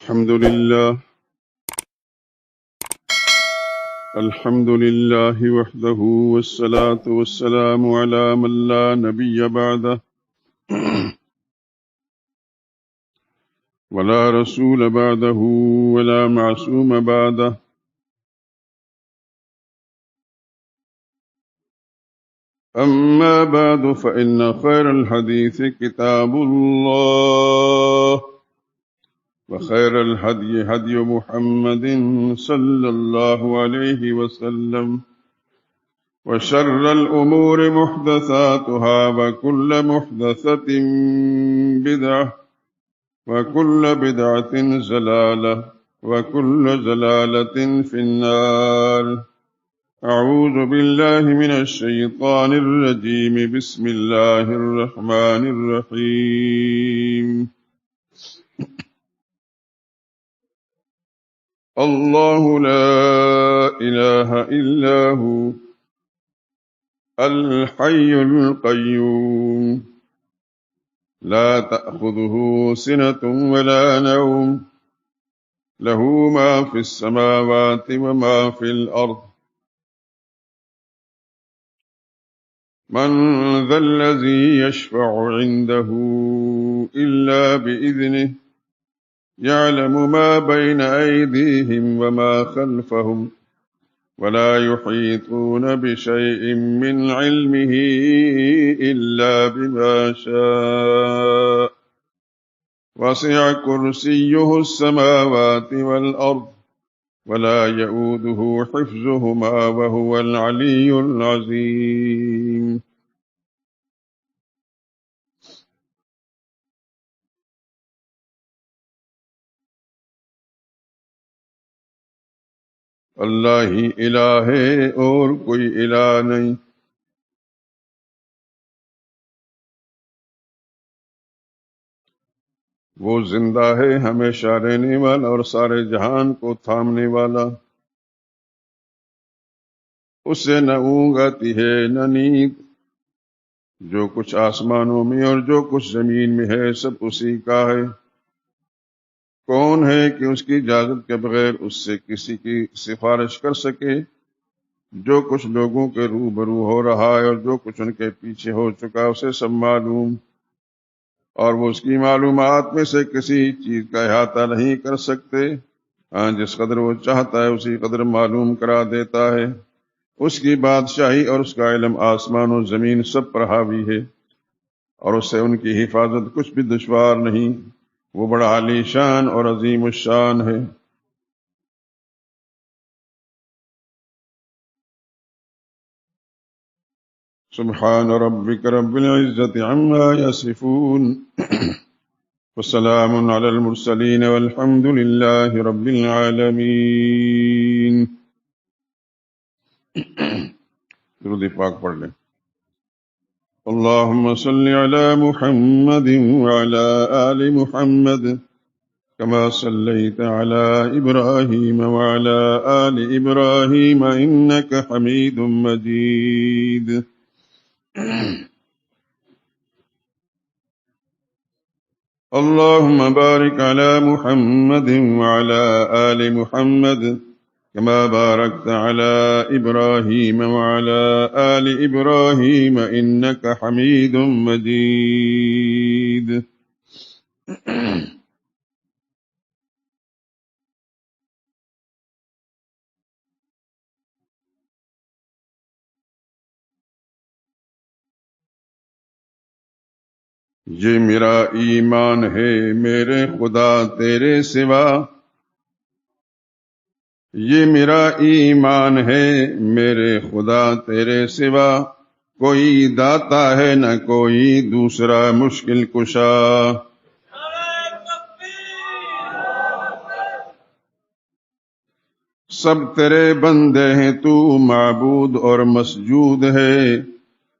الحمد لله وحده والصلاة والسلام على من لا نبي بعده ولا رسول بعده ولا معصوم بعده. أما بعد فإن خير الحديث كتاب الله وخير الهدي هدي محمد صلى الله عليه وسلم وشر الأمور محدثاتها وكل محدثة بدعة وكل بدعة ضلالة وكل ضلالة في النار. أعوذ بالله من الشيطان الرجيم. بسم الله الرحمن الرحيم. الله لا إله إلا هو الحي القيوم لا تأخذه سنة ولا نوم له ما في السماوات وما في الأرض. من ذا الذي يشفع عنده إلا بإذنه يعلم ما بين أيديهم وما خلفهم ولا يحيطون بشيء من علمه إلا بما شاء وسع كرسيه السماوات والأرض ولا يؤوده حفظهما وهو العلي العظيم. اللہ ہی الہ ہے اور کوئی الہ نہیں. وہ زندہ ہے، ہمیشہ رہنے والا اور سارے جہان کو تھامنے والا. اسے نہ اونگ آتی ہے نہ نیند. جو کچھ آسمانوں میں اور جو کچھ زمین میں ہے سب اسی کا ہے. کون ہے کہ اس کی اجازت کے بغیر اس سے کسی کی سفارش کر سکے؟ جو کچھ لوگوں کے روبرو ہو رہا ہے اور جو کچھ ان کے پیچھے ہو چکا اسے سب معلوم، اور وہ اس کی معلومات میں سے کسی چیز کا احاطہ نہیں کر سکتے. جس قدر وہ چاہتا ہے اسی قدر معلوم کرا دیتا ہے. اس کی بادشاہی اور اس کا علم آسمان و زمین سب پر حاوی ہے، اور اس سے ان کی حفاظت کچھ بھی دشوار نہیں. وہ بڑا عالی شان اور عظیم الشان ہے. سبحان ربک رب العزت عما یصفون وسلام علی المرسلین والحمد للہ رب العالمین. درود پاک پڑھ لیں. اللہم صل علی محمد وعلی آل محمد كما صليت على إبراهيم وعلى آل إبراهيم إنك حميد مجيد. اللهم بارك على محمد وعلى آل محمد كما باركت على إبراهيم وعلى آل إبراهيم إنك حميد مجيد. یہ میرا ایمان ہے میرے خدا تیرے سوا. یہ میرا ایمان ہے میرے خدا تیرے سوا. کوئی داتا ہے نہ کوئی دوسرا مشکل کشا. سب تیرے بندے ہیں تو معبود اور مسجود ہے.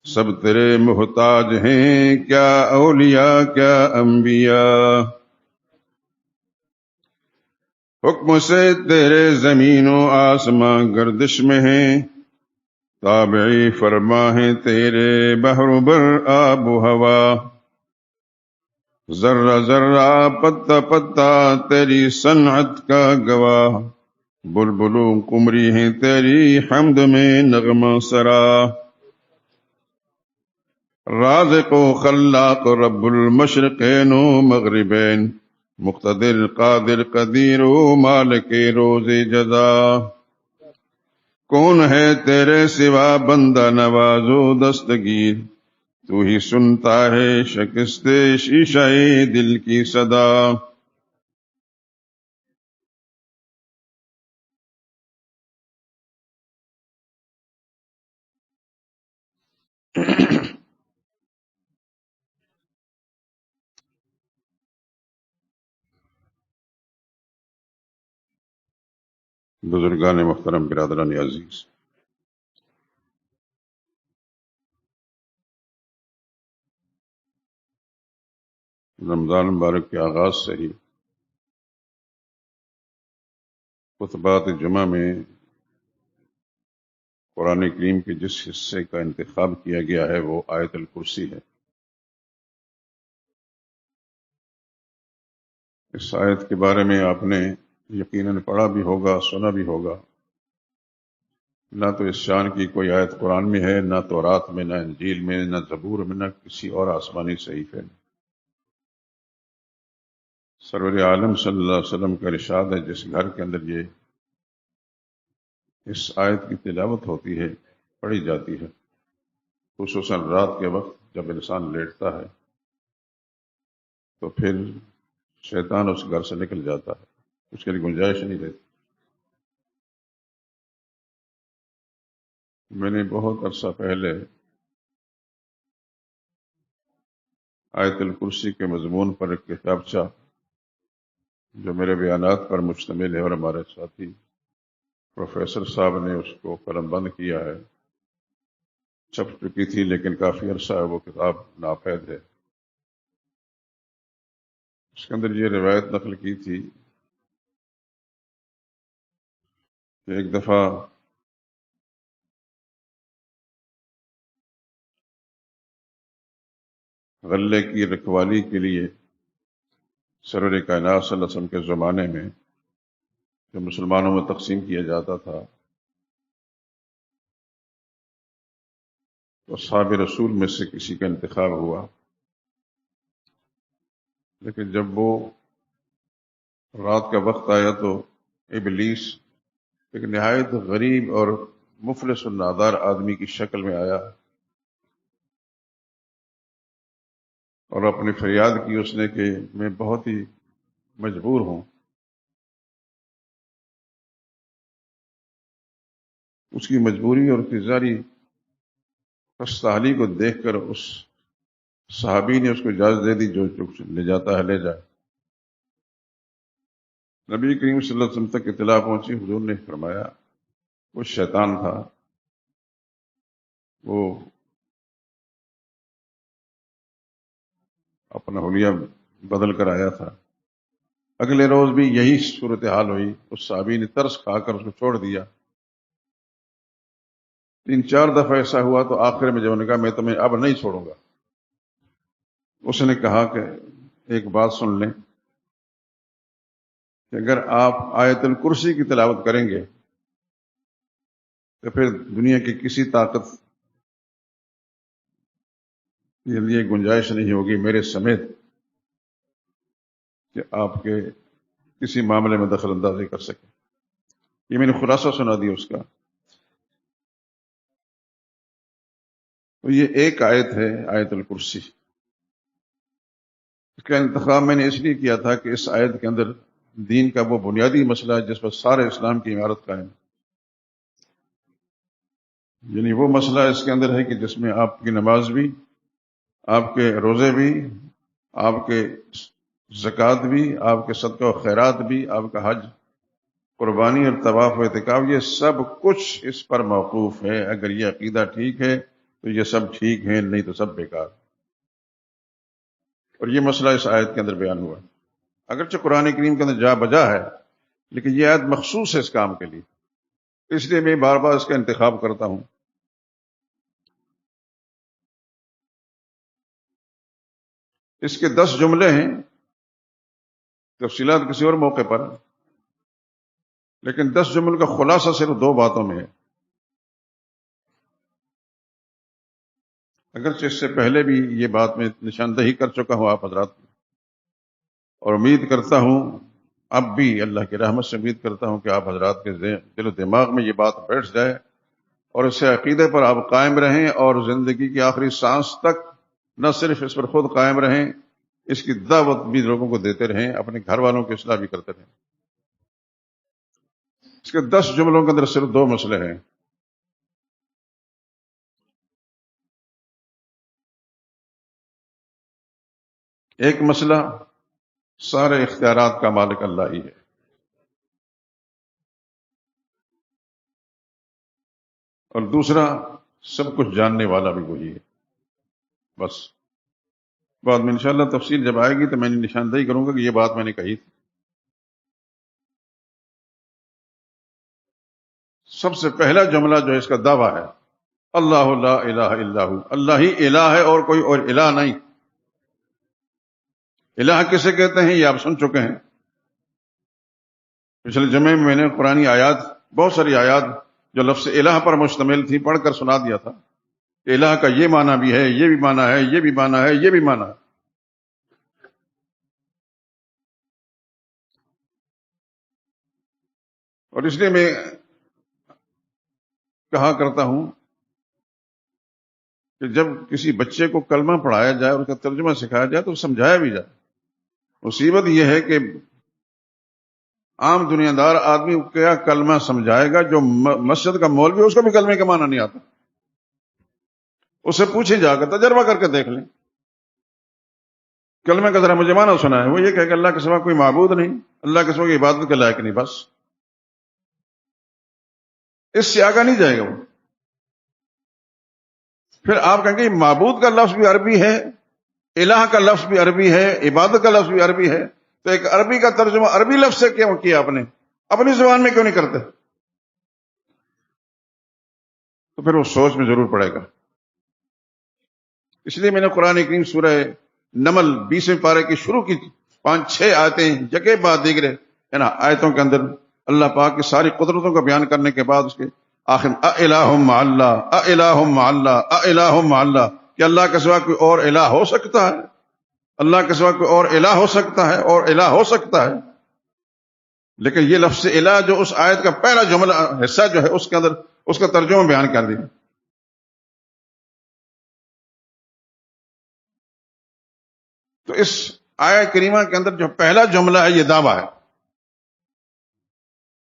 سب تیرے محتاج ہیں، کیا اولیاء کیا انبیاء. حکم سے تیرے زمین و آسماں گردش میں ہیں. تابعی فرما ہے تیرے بحر و بر آب و ہوا. ذرہ ذرہ پتا پتا تیری صنعت کا گواہ، بلبلوں قمری ہیں تیری حمد میں نغمہ سرا، رازق و خلاق رب المشرقین و مغربین، مقتدر قادر قدیر و مالک روز جزا، کون ہے تیرے سوا بندہ نواز و دستگیر، تو ہی سنتا ہے شکست شیشہ دل کی صدا۔ بزرگان محترم، برادران عزیز، رمضان مبارک کے آغاز سے ہی خطبات جمعہ میں قرآن کریم کے جس حصے کا انتخاب کیا گیا ہے وہ آیت الکرسی ہے۔ اس آیت کے بارے میں آپ نے یقیناً پڑھا بھی ہوگا، سنا بھی ہوگا۔ نہ تو اس شان کی کوئی آیت قرآن میں ہے، نہ تورات میں، نہ انجیل میں، نہ زبور میں، نہ کسی اور آسمانی صحیفے میں۔ سرور عالم صلی اللہ علیہ وسلم کا ارشاد ہے، جس گھر کے اندر اس آیت کی تلاوت ہوتی ہے، پڑھی جاتی ہے، خصوصاً رات کے وقت جب انسان لیٹتا ہے تو پھر شیطان اس گھر سے نکل جاتا ہے، اس کے لیے گنجائش نہیں رہتی۔ میں نے بہت عرصہ پہلے آیت الکرسی کے مضمون پر ایک کتابچہ جو میرے بیانات پر مشتمل ہے اور ہمارے ساتھی پروفیسر صاحب نے اس کو قلم بند کیا ہے، چھپ چکی تھی لیکن کافی عرصہ ہے وہ کتاب ناپید ہے۔ اس کے اندر یہ روایت نقل کی تھی کہ ایک دفعہ غلے کی رکھوالی کے لیے سرور کائنات صلی اللہ علیہ وسلم کے زمانے میں جو مسلمانوں میں تقسیم کیا جاتا تھا، تو اصحاب رسول میں سے کسی کا انتخاب ہوا، لیکن جب وہ رات کا وقت آیا تو ابلیس ایک نہایت غریب اور مفلس و نادار آدمی کی شکل میں آیا اور اپنی فریاد کی اس نے کہ میں بہت ہی مجبور ہوں۔ اس کی مجبوری اور ظاہری خستحالی کو دیکھ کر اس صحابی نے اس کو اجازت دے دی، جو لے جاتا ہے لے جائے۔ نبی کریم صلی اللہ علیہ وسلم تک اطلاع پہنچی، حضور نے فرمایا وہ شیطان تھا، وہ اپنا حلیہ بدل کر آیا تھا۔ اگلے روز بھی یہی صورتحال ہوئی، اس صحابی نے ترس کھا کر اس کو چھوڑ دیا۔ 3-4 دفعہ ایسا ہوا تو آخر میں جب انہوں نے کہا میں تمہیں اب نہیں چھوڑوں گا، اس نے کہا کہ ایک بات سن لیں کہ اگر آپ آیت الکرسی کی تلاوت کریں گے تو پھر دنیا کی کسی طاقت کے لیے گنجائش نہیں ہوگی میرے سمیت کہ آپ کے کسی معاملے میں دخل اندازی کر سکے۔ یہ میں نے خلاصہ سنا دیا اس کا۔ تو یہ ایک آیت ہے، آیت الکرسی۔ اس کا انتخاب میں نے اس لیے کیا تھا کہ اس آیت کے اندر دین کا وہ بنیادی مسئلہ ہے جس پر سارے اسلام کی عمارت قائم ہے، یعنی وہ مسئلہ اس کے اندر ہے کہ جس میں آپ کی نماز بھی، آپ کے روزے بھی، آپ کے زکوٰۃ بھی، آپ کے صدقہ و خیرات بھی، آپ کا حج، قربانی اور طواف و اعتکاف، یہ سب کچھ اس پر موقوف ہے۔ اگر یہ عقیدہ ٹھیک ہے تو یہ سب ٹھیک ہے، نہیں تو سب بیکار۔ اور یہ مسئلہ اس آیت کے اندر بیان ہوا۔ اگرچہ قرآن کریم کے اندر جا بجا ہے، لیکن یہ آیت مخصوص ہے اس کام کے لیے، اس لیے میں بار بار اس کا انتخاب کرتا ہوں۔ اس کے 10 جملے ہیں، تفصیلات کسی اور موقع پر، لیکن 10 جملوں کا خلاصہ صرف 2 باتوں میں ہے۔ اگرچہ اس سے پہلے بھی یہ بات میں نشاندہی کر چکا ہوں آپ حضرات، اور امید کرتا ہوں اب بھی اللہ کی رحمت سے امید کرتا ہوں کہ آپ حضرات کے دل و دماغ میں یہ بات بیٹھ جائے اور اس سے عقیدے پر آپ قائم رہیں، اور زندگی کی آخری سانس تک نہ صرف اس پر خود قائم رہیں، اس کی دعوت بھی لوگوں کو دیتے رہیں، اپنے گھر والوں کی اصلاح بھی کرتے رہیں۔ اس کے 10 جملوں کے اندر صرف 2 مسئلے ہیں۔ ایک مسئلہ، سارے اختیارات کا مالک اللہ ہی ہے، اور دوسرا، سب کچھ جاننے والا بھی وہی ہے۔ بس بعد میں انشاءاللہ تفصیل جب آئے گی تو میں نے نشاندہی کروں گا کہ یہ بات میں نے کہی تھی۔ سب سے پہلا جملہ جو ہے اس کا دعویٰ ہے، اللہ لا الہ الا ہو، اللہ ہی الہ ہے اور کوئی اور الہ نہیں۔ الہ کسے کہتے ہیں یہ آپ سن چکے ہیں، پچھلے جمعے میں نے قرآنی آیات، بہت ساری آیات جو لفظ الہ پر مشتمل تھی، پڑھ کر سنا دیا تھا کہ الہ کا یہ معنی بھی ہے، یہ بھی معنی ہے، یہ بھی معنی ہے، یہ بھی معنی ہے۔ اور اس لیے میں کہا کرتا ہوں کہ جب کسی بچے کو کلمہ پڑھایا جائے اور اس کا ترجمہ سکھایا جائے تو سمجھایا بھی جائے۔ مصیبت یہ ہے کہ عام دنیا دار آدمی کیا کلمہ سمجھائے گا، جو مسجد کا مولوی اس کو بھی کلمے کا معنی نہیں آتا۔ اس سے پوچھیں جا کر، تجربہ کر کے دیکھ لیں، کلمے کا ذرا مجھے معنی سنا ہے، وہ یہ کہے کہ اللہ کے سوا کوئی معبود نہیں، اللہ کے سوا کی عبادت کے لائق نہیں، بس اس سے آگے نہیں جائے گا وہ۔ پھر آپ کہیں گے معبود کا لفظ بھی عربی ہے، الہ کا لفظ بھی عربی ہے، عبادت کا لفظ بھی عربی ہے، تو ایک عربی کا ترجمہ عربی لفظ سے کیوں کیا آپ نے، اپنی زبان میں کیوں نہیں کرتے؟ تو پھر وہ سوچ میں ضرور پڑے گا۔ اس لیے میں نے قرآن کریم سورہ نمل 20ویں پارے کی شروع کی 5-6 آیتیں یکے بعد دیگرے آیتوں کے اندر اللہ پاک کی ساری قدرتوں کا بیان کرنے کے بعد اس کے آخر اَإِلَٰهٌ مَّعَ اللَّهِ اَإِلَٰهٌ مَّعَ اللَّهِ اَإِلَٰهٌ مَّعَ اللَّهِ، کہ اللہ کے سوا کوئی اور الہ ہو سکتا ہے؟ اللہ کے سوا کوئی اور الہ ہو سکتا ہے اور الہ ہو سکتا ہے؟ لیکن یہ لفظ الہ جو اس آیت کا پہلا جملہ حصہ جو ہے اس کے اندر اس کا ترجمہ بیان کر دیا۔ تو اس آیت کریمہ کے اندر جو پہلا جملہ ہے یہ دعویٰ ہے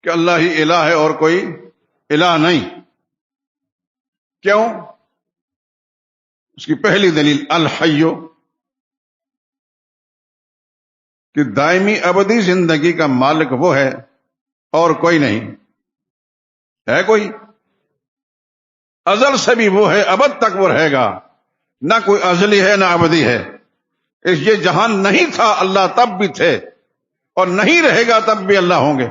کہ اللہ ہی الہ ہے اور کوئی الہ نہیں۔ کیوں؟ اس کی پہلی دلیل الحیو، کہ دائمی ابدی زندگی کا مالک وہ ہے اور کوئی نہیں ہے۔ کوئی ازل سے بھی وہ ہے، ابد تک وہ رہے گا، نہ کوئی ازلی ہے نہ ابدی ہے۔ یہ جہان نہیں تھا اللہ تب بھی تھے، اور نہیں رہے گا تب بھی اللہ ہوں گے۔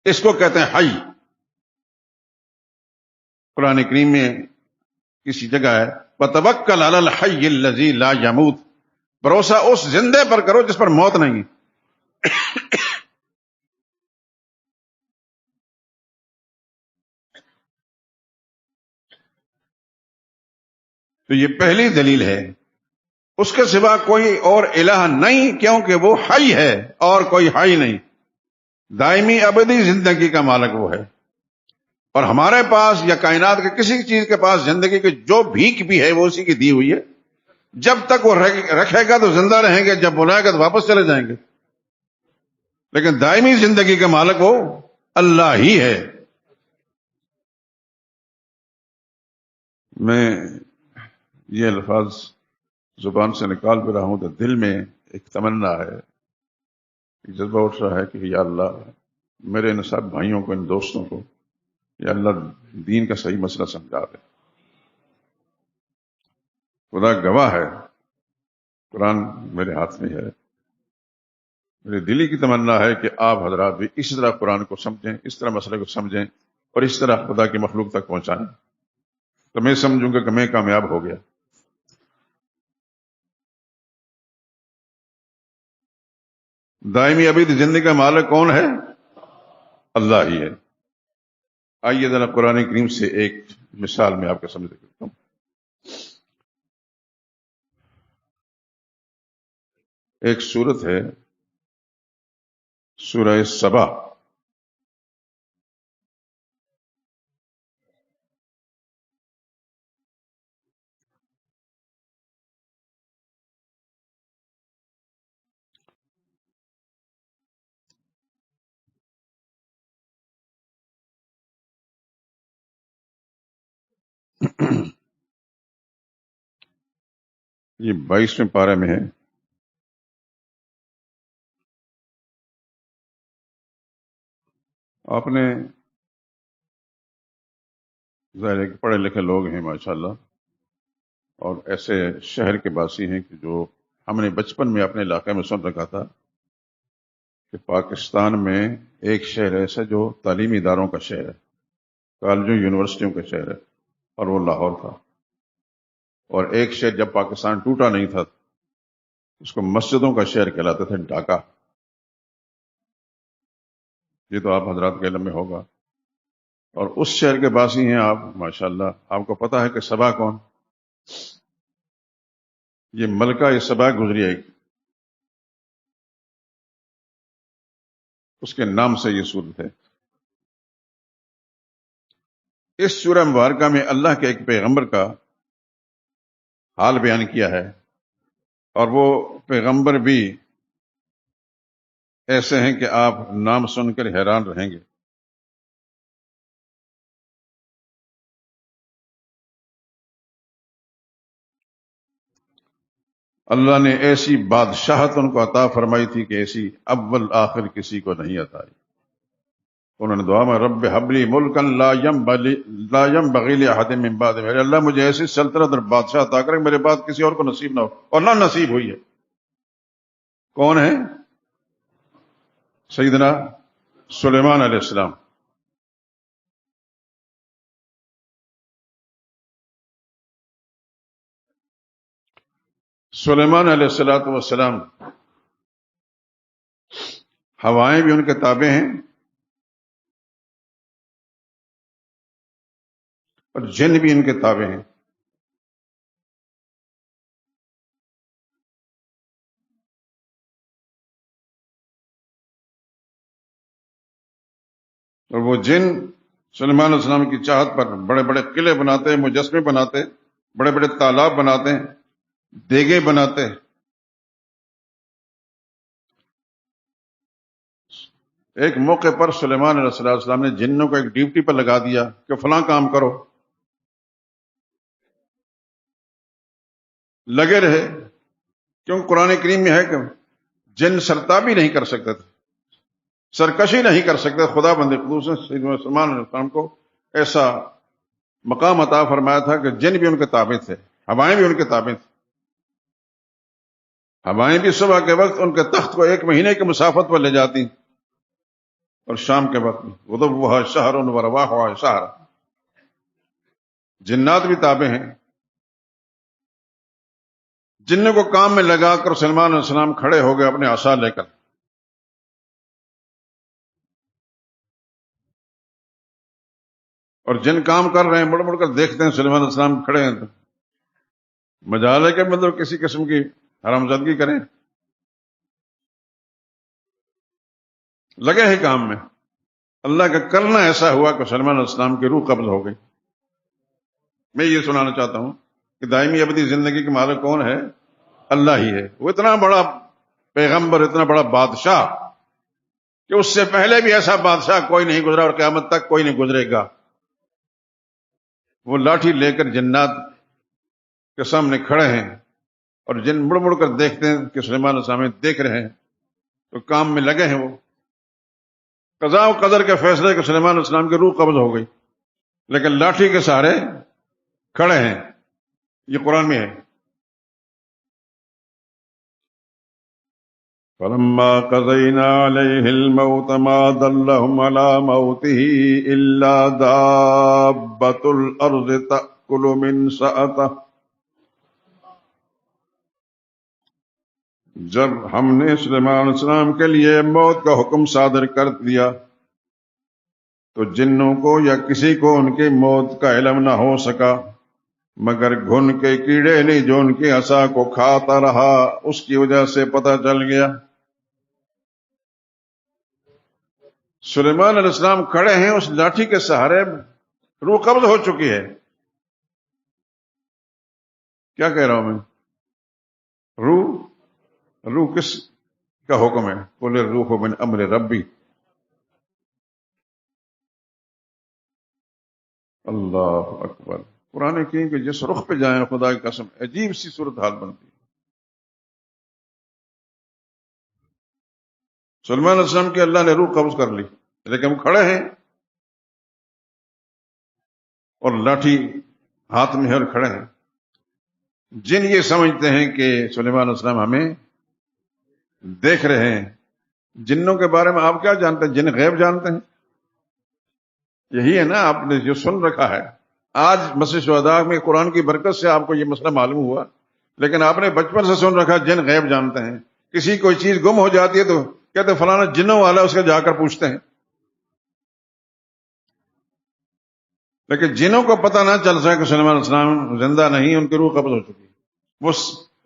اس کو کہتے ہیں حی۔ قرآن کریم میں کسی جگہ ہے وَتَوَكَّلْ عَلَى الْحَيِّ الَّذِي لَا يَمُوتُ، بھروسہ اس زندے پر کرو جس پر موت نہیں ہے۔ تو یہ پہلی دلیل ہے، اس کے سوا کوئی اور الہ نہیں، کیونکہ وہ حی ہے اور کوئی حی نہیں، دائمی ابدی زندگی کا مالک وہ ہے۔ اور ہمارے پاس یا کائنات کے کسی چیز کے پاس زندگی کی جو بھیک بھی ہے وہ اسی کی دی ہوئی ہے۔ جب تک وہ رکھے گا تو زندہ رہیں گے، جب بلائے گا تو واپس چلے جائیں گے، لیکن دائمی زندگی کا مالک وہ اللہ ہی ہے۔ میں یہ الفاظ زبان سے نکال بھی رہا ہوں تو دل میں ایک تمنا ہے، ایک جذبہ اٹھ رہا ہے کہ یا اللہ میرے ان سب بھائیوں کو، ان دوستوں کو یا اللہ دین کا صحیح مسئلہ سمجھا دے۔ خدا گواہ ہے، قرآن میرے ہاتھ میں ہے، میرے دلی کی تمنا ہے کہ آپ حضرات بھی اسی طرح قرآن کو سمجھیں، اس طرح مسئلے کو سمجھیں اور اس طرح خدا کی مخلوق تک پہنچائیں، تو میں سمجھوں گا کہ میں کامیاب ہو گیا۔ دائمی ابدی زندگی کا مالک کون ہے؟ اللہ ہی ہے۔ آئیے ذرا قرآن کریم سے ایک مثال میں آپ کے سامنے کرتا ہوں۔ ایک سورت ہے سورہ سبا، یہ 22ویں پارے میں ہے۔ آپ نے ظاہر ہے کہ پڑھے لکھے لوگ ہیں ماشاءاللہ، اور ایسے شہر کے باسی ہیں کہ جو ہم نے بچپن میں اپنے علاقے میں سن رکھا تھا کہ پاکستان میں ایک شہر ایسا جو تعلیمی اداروں کا شہر ہے، کالجوں یونیورسٹیوں کا شہر ہے، اور وہ لاہور تھا۔ اور ایک شہر جب پاکستان ٹوٹا نہیں تھا اس کو مسجدوں کا شہر کہلاتے تھے، ڈھاکہ۔ یہ تو آپ حضرات کے علم میں ہوگا، اور اس شہر کے باسی ہیں آپ ماشاءاللہ۔ آپ کو پتا ہے کہ سبا کون؟ یہ ملکہ یہ سبا گزری ایک، اس کے نام سے یہ سورت ہے۔ اس سورہ مبارکہ میں اللہ کے ایک پیغمبر کا حال بیان کیا ہے، اور وہ پیغمبر بھی ایسے ہیں کہ آپ نام سن کر حیران رہیں گے۔ اللہ نے ایسی بادشاہت ان کو عطا فرمائی تھی کہ ایسی اول آخر کسی کو نہیں عطا ہوئی۔ انہوں نے دعا میں رب حبلی ملکن لا ينبغی لأحد من بعد، میرے اللہ مجھے ایسی سلطنت اور بادشاہ عطا کرے میرے بعد کسی اور کو نصیب نہ ہو، اور نہ نصیب ہوئی ہے۔ کون ہے؟ سیدنا سلیمان علیہ السلام۔ سلیمان علیہ السلام ہوائیں بھی ان کے تابع ہیں اور جن بھی ان کے تابع ہیں۔ اور وہ جن سلیمان علیہ السلام کی چاہت پر بڑے بڑے قلعے بناتے، مجسمے بناتے، بڑے بڑے تالاب بناتے ہیں، دیگیں بناتے۔ ایک موقع پر سلیمان علیہ السلام نے جنوں کو ایک ڈیوٹی پر لگا دیا کہ فلاں کام کرو، لگے رہے، کیوں قرآن کریم میں ہے کہ جن سرتابی نہیں کر سکتے تھے، سرکشی نہیں کر سکتے۔ خدا بند خصوص نے سیدنا سلیمان علیہ السلام کو ایسا مقام عطا فرمایا تھا کہ جن بھی ان کے تابع تھے، ہوائیں بھی ان کے تابع تھے۔ ہوائیں بھی صبح کے وقت ان کے تخت کو 1 مہینے کی مسافت پر لے جاتی، اور شام کے وقت غدوها شہر ورواحها شہر۔ جنات بھی تابع ہیں۔ جنوں کو کام میں لگا کر سلیمان علیہ السلام کھڑے ہو گئے اپنے عصا لے کر، اور جن کام کر رہے ہیں مڑ مڑ کر دیکھتے ہیں سلیمان علیہ السلام کھڑے ہیں، تو مجال ہے کہ مطلب کسی قسم کی حرامزادگی کریں، لگے ہیں کام میں۔ اللہ کا کرنا ایسا ہوا کہ سلیمان علیہ السلام کی روح قبض ہو گئی۔ میں یہ سنانا چاہتا ہوں کہ دائمی ابدی زندگی کے مالک کون ہے؟ اللہ ہی ہے۔ وہ اتنا بڑا پیغمبر، اتنا بڑا بادشاہ کہ اس سے پہلے بھی ایسا بادشاہ کوئی نہیں گزرا، اور قیامت تک کوئی نہیں گزرے گا۔ وہ لاٹھی لے کر جنات کے سامنے کھڑے ہیں، اور جن مڑ مڑ کر دیکھتے ہیں کہ سلیمان علیہ السلام دیکھ رہے ہیں، تو کام میں لگے ہیں۔ وہ قضاء و قدر کے فیصلے کے سلیمان علیہ السلام کی روح قبض ہو گئی، لیکن لاٹھی کے سہارے کھڑے ہیں۔ یہ قرآن میں ہے۔ فَلَمَّا قَضَيْنَا عَلَيْهِ الْمَوْتَ مَا دَلَّهُمْ عَلَى مَوْتِهِ إِلَّا دَابَّةُ الْأَرْضِ تَأْكُلُ مِنْ سَأَتَهُ۔ جب ہم نے سلیمان علیہ السلام کے لیے موت کا حکم صادر کر دیا تو جنوں کو یا کسی کو ان کی موت کا علم نہ ہو سکا مگر گھن کے کیڑے نے جو ان کی عصا کو کھاتا رہا اس کی وجہ سے پتہ چل گیا۔ سلیمان علیہ السلام کھڑے ہیں، اس لاٹھی کے سہارے روح قبض ہو چکی ہے۔ کیا کہہ رہا ہوں میں؟ روح کس کا حکم ہے؟ قل الروح من امر ربی۔ اللہ اکبر۔ قرآن کریم کہ جس رخ پہ جائیں خدا کی قسم عجیب سی صورتحال بنتی ہے۔ سلیمان علیہ السلام کی اللہ نے روح قبض کر لی، لیکن وہ کھڑے ہیں اور لاٹھی ہاتھ میں ہے اور کھڑے ہیں۔ جن یہ سمجھتے ہیں کہ سلیمان علیہ السلام ہمیں دیکھ رہے ہیں۔ جنوں کے بارے میں آپ کیا جانتے ہیں؟ جن غیب جانتے ہیں؟ یہی ہے نا، آپ نے جو سن رکھا ہے۔ آج مسجد شہداء میں قرآن کی برکت سے آپ کو یہ مسئلہ معلوم ہوا، لیکن آپ نے بچپن سے سن رکھا جن غیب جانتے ہیں۔ کسی کوئی چیز گم ہو جاتی ہے تو کہتے ہیں فلانا جنوں والا، اس کے جا کر پوچھتے ہیں۔ لیکن جنوں کو پتہ نہ چل سکے کہ سلیمان علیہ السلام زندہ نہیں، ان کی روح قبض ہو چکی، وہ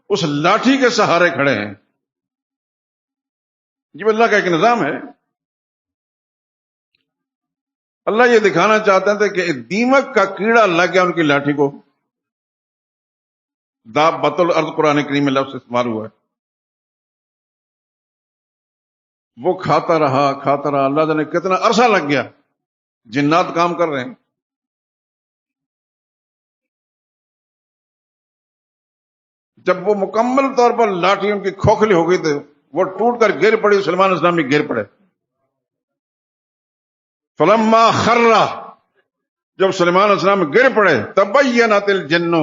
اس لاٹھی کے سہارے کھڑے ہیں۔ یہ اللہ کا ایک نظام ہے۔ اللہ یہ دکھانا چاہتے تھے کہ دیمک کا کیڑا لگ گیا ان کی لاٹھی کو۔ دابۃ الارض قرآن کریم میں لفظ استعمال ہوا ہے۔ وہ کھاتا رہا، اللہ جانے کتنا عرصہ لگ گیا۔ جنات کام کر رہے ہیں۔ جب وہ مکمل طور پر لاٹھی ان کی کھوکھلی ہو گئی تو وہ ٹوٹ کر گر پڑی، سلیمان علیہ السلام بھی گر پڑے۔ فلما خر، جب سلیمان علیہ السلام گر پڑے، تبینت الجن،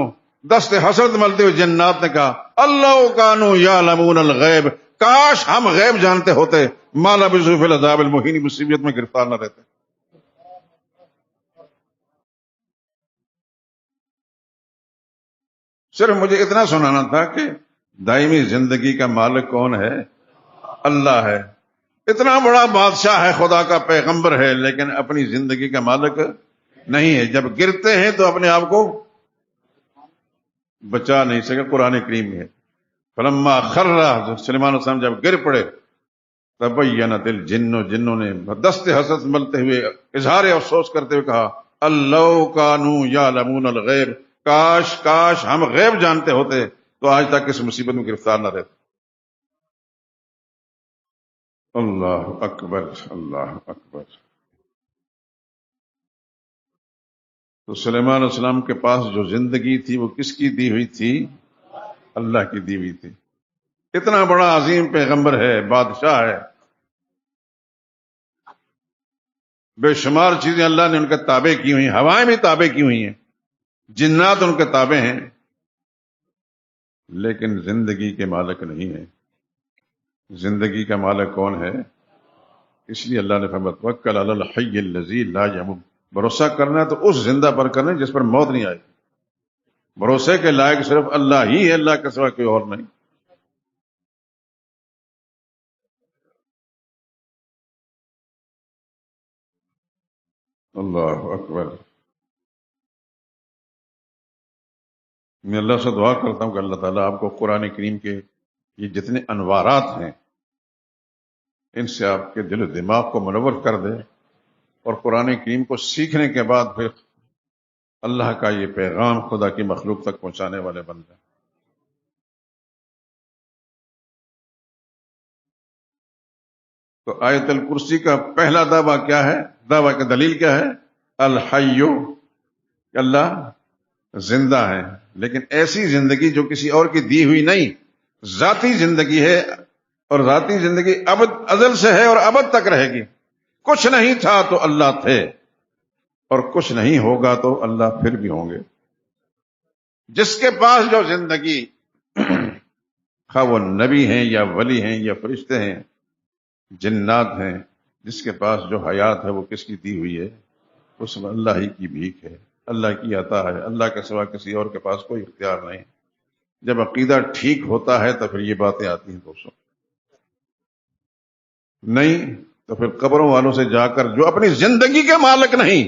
دست حسرت ملتے ہوئے جنات نے کہا اللہ کانوا یعلمون الغیب، کاش ہم غیب جانتے ہوتے، ما لبثوا فی العذاب المہین، مصیبت میں گرفتار نہ رہتے۔ صرف مجھے اتنا سنانا تھا کہ دائمی زندگی کا مالک کون ہے؟ اللہ ہے۔ اتنا بڑا بادشاہ ہے، خدا کا پیغمبر ہے، لیکن اپنی زندگی کا مالک نہیں ہے۔ جب گرتے ہیں تو اپنے آپ کو بچا نہیں سکے۔ قرآن کریم میں ہے فلما خر، سلیمان علیہ السلام جب گر پڑے، تبینت الجن، جنوں نے دست حسرت ملتے ہوئے، اظہار افسوس کرتے ہوئے کہا اللہ کانوا یعلمون الغیب، کاش ہم غیب جانتے ہوتے تو آج تک اس مصیبت میں گرفتار نہ رہتے۔ اللہ اکبر، اللہ اکبر۔ تو سلیمان علیہ السلام کے پاس جو زندگی تھی وہ کس کی دی ہوئی تھی؟ اللہ کی دی ہوئی تھی۔ اتنا بڑا عظیم پیغمبر ہے، بادشاہ ہے، بے شمار چیزیں اللہ نے ان کے تابع کی ہوئی ہیں، ہوائیں بھی تابع کی ہوئی ہیں، جنات ان کے تابع ہیں، لیکن زندگی کے مالک نہیں ہے۔ زندگی کا مالک کون ہے؟ اس لیے اللہ نے فرمایا توکل علی الحی الذی لا یموت، بھروسہ کرنا ہے تو اس زندہ پر کرنا جس پر موت نہیں آئی۔ بھروسے کے لائق صرف اللہ ہی ہے، اللہ کے سوا کوئی اور نہیں۔ اللہ اکبر۔ میں اللہ سے دعا کرتا ہوں کہ اللہ تعالیٰ آپ کو قرآن کریم کے یہ جتنے انوارات ہیں ان سے آپ کے دل و دماغ کو منور کر دے، اور قرآن کریم کو سیکھنے کے بعد پھر اللہ کا یہ پیغام خدا کی مخلوق تک پہنچانے والے بن جائیں۔ تو آیت الکرسی کا پہلا دعویٰ کیا ہے؟ دعویٰ کی دلیل کیا ہے؟ الحی، اللہ زندہ ہے، لیکن ایسی زندگی جو کسی اور کی دی ہوئی نہیں، ذاتی زندگی ہے، اور ذاتی زندگی ابد ازل سے ہے اور ابد تک رہے گی۔ کچھ نہیں تھا تو اللہ تھے، اور کچھ نہیں ہوگا تو اللہ پھر بھی ہوں گے۔ جس کے پاس جو زندگی، خواہ وہ نبی ہیں یا ولی ہیں یا فرشتے ہیں، جنات ہیں، جس کے پاس جو حیات ہے وہ کس کی دی ہوئی ہے؟ اس میں اللہ ہی کی بھیک ہے، اللہ کی عطا ہے، اللہ کے سوا کسی اور کے پاس کوئی اختیار نہیں۔ جب عقیدہ ٹھیک ہوتا ہے تو پھر یہ باتیں آتی ہیں دوستوں، نہیں تو پھر قبروں والوں سے جا کر جو اپنی زندگی کے مالک نہیں،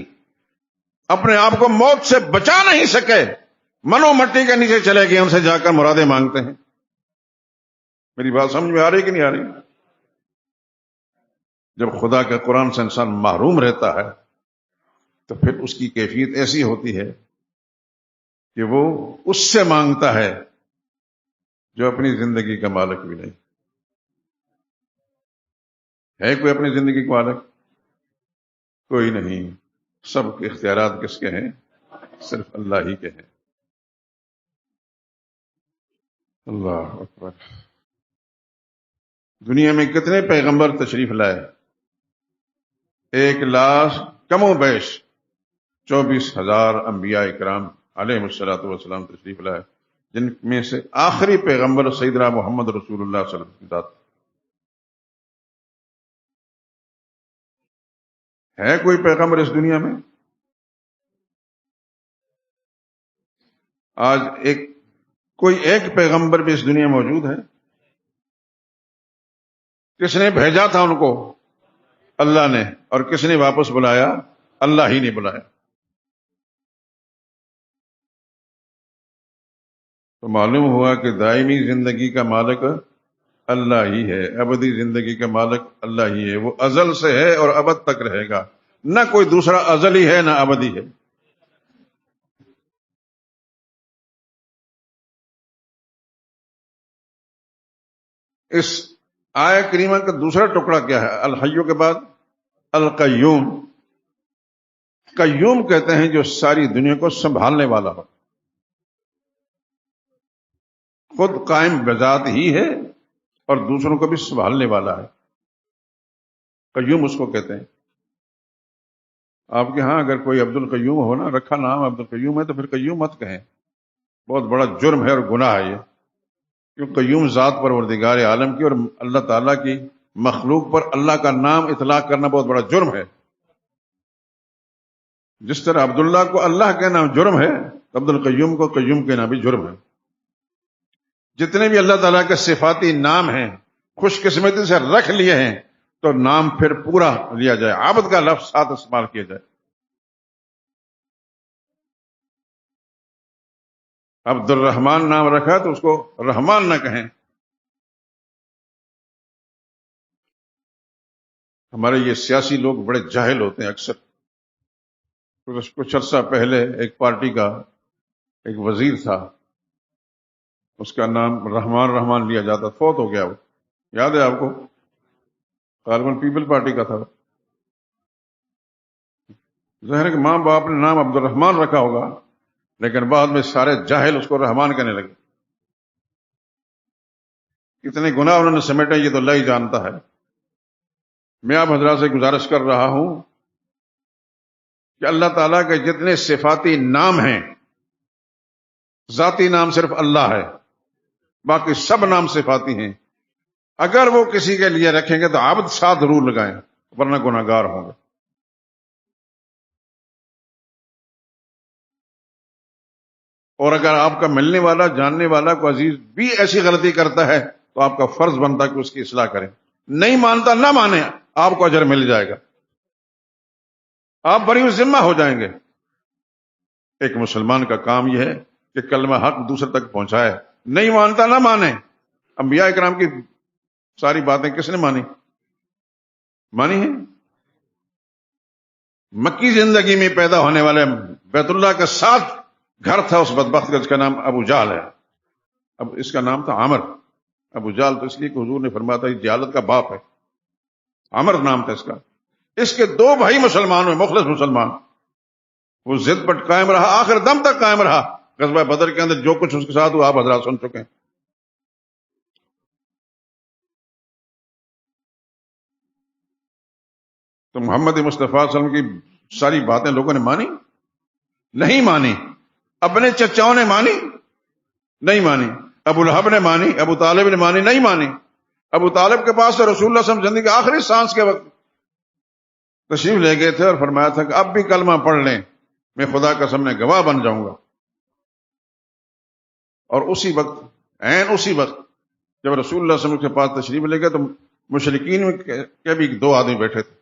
اپنے آپ کو موت سے بچا نہیں سکے، منو مٹی کے نیچے چلے گئے، ان سے جا کر مرادیں مانگتے ہیں۔ میری بات سمجھ میں آ رہی کہ نہیں آ رہی؟ جب خدا کے قرآن سے انسان محروم رہتا ہے تو پھر اس کی کیفیت ایسی ہوتی ہے کہ وہ اس سے مانگتا ہے جو اپنی زندگی کا مالک بھی نہیں ہے۔ کوئی اپنی زندگی کا مالک؟ کوئی نہیں۔ سب کے اختیارات کس کے ہیں؟ صرف اللہ ہی کے ہیں۔ اللہ اکبر۔ دنیا میں کتنے پیغمبر تشریف لائے؟ 1,00,000 کم و بیش 24,000 انبیاء اکرام علیہ الصلوۃ والسلام تشریف لائے، جن میں سے آخری پیغمبر سیدنا محمد رسول اللہ صلی اللہ علیہ وسلم کی ذات۔ ہے کوئی پیغمبر اس دنیا میں؟ آج کوئی ایک پیغمبر بھی اس دنیا میں موجود ہے؟ کس نے بھیجا تھا ان کو؟ اللہ نے۔ اور کس نے واپس بلایا؟ اللہ ہی نے بلایا۔ تو معلوم ہوا کہ دائمی زندگی کا مالک اللہ ہی ہے، ابدی زندگی کا مالک اللہ ہی ہے۔ وہ ازل سے ہے اور ابد تک رہے گا، نہ کوئی دوسرا ازلی ہے نہ ابدی ہے۔ اس آیہ کریمہ کا دوسرا ٹکڑا کیا ہے؟ الحیوں کے بعد القیوم۔ قیوم کہتے ہیں جو ساری دنیا کو سنبھالنے والا ہو، خود قائم بذات ہی ہے اور دوسروں کو بھی سنبھالنے والا ہے۔ قیوم اس کو کہتے ہیں۔ آپ کے ہاں اگر کوئی عبد القیوم ہو نا، رکھا نام عبد القیوم ہے، تو پھر قیوم مت کہیں، بہت بڑا جرم ہے اور گناہ ہے یہ، کیوں قیوم ذات پروردگار عالم کی اور اللہ تعالیٰ کی مخلوق پر اللہ کا نام اطلاق کرنا بہت بڑا جرم ہے۔ جس طرح عبداللہ کو اللہ کہنا جرم ہے، عبد القیوم کو قیوم کہنا بھی جرم ہے۔ جتنے بھی اللہ تعالیٰ کے صفاتی نام ہیں خوش قسمتی سے رکھ لیے ہیں تو نام پھر پورا لیا جائے، عبد کا لفظ ساتھ استعمال کیا جائے۔ عبد الرحمان نام رکھا تو اس کو رحمان نہ کہیں۔ ہمارے یہ سیاسی لوگ بڑے جاہل ہوتے ہیں اکثر۔ کچھ عرصہ پہلے ایک پارٹی کا ایک وزیر تھا، اس کا نام رحمان لیا جاتا، فوت ہو گیا، وہ یاد ہے آپ کو؟ غالباً پیپل پارٹی کا تھا۔ ظاہر ہے کہ ماں باپ نے نام عبد الرحمان رکھا ہوگا، لیکن بعد میں سارے جاہل اس کو رحمان کہنے لگے۔ کتنے گناہ انہوں نے سمیٹے یہ تو اللہ ہی جانتا ہے۔ میں آپ حضرات سے گزارش کر رہا ہوں کہ اللہ تعالیٰ کے جتنے صفاتی نام ہیں، ذاتی نام صرف اللہ ہے، باقی سب نام صفاتی ہیں، اگر وہ کسی کے لیے رکھیں گے تو عبد ساتھ ضرور لگائیں، ورنہ گناہگار ہوں گے۔ اور اگر آپ کا ملنے والا جاننے والا کو عزیز بھی ایسی غلطی کرتا ہے تو آپ کا فرض بنتا ہے کہ اس کی اصلاح کریں۔ نہیں مانتا نہ مانے، آپ کو اجر مل جائے گا، آپ بری ذمہ ہو جائیں گے۔ ایک مسلمان کا کام یہ ہے کہ کلمہ حق دوسرے تک پہنچائے، نہیں مانتا نہ مانے۔ انبیاء کرام کی ساری باتیں کس نے مانی ہیں؟ مکی زندگی میں پیدا ہونے والے بیت اللہ کے ساتھ گھر تھا اس بدبخت کا، جس کا نام ابو جہل ہے۔ اب اس کا نام تھا عامر۔ ابو جہل تو اس لیے کہ حضور نے فرمایا تھا یہ جہالت کا باپ ہے، عامر نام تھا اس کا۔ اس کے 2 بھائی مسلمان ہوئے، مخلص مسلمان۔ وہ ضد پر قائم رہا، آخر دم تک قائم رہا۔ غزوہ بدر کے اندر جو کچھ اس کے ساتھ ہوا آپ حضرات سن چکے ہیں۔ تو محمد مصطفیٰ صلی اللہ علیہ وسلم کی ساری باتیں لوگوں نے مانی؟ نہیں مانی۔ اپنے چچاؤں نے مانی؟ نہیں مانی۔ ابو لہب نے مانی؟ ابو طالب نے مانی؟ نہیں مانی۔ ابو طالب کے پاس تو رسول اللہ صلی اللہ علیہ وسلم زندگی کے آخری سانس کے وقت تشریف لے گئے تھے اور فرمایا تھا کہ اب بھی کلمہ پڑھ لیں، میں خدا قسم نے گواہ بن جاؤں گا۔ اور اسی وقت جب رسول اللہ صلی اللہ علیہ وسلم کے پاس تشریف لے گئے تو مشرکین میں کے بھی 2 آدمی بیٹھے تھے.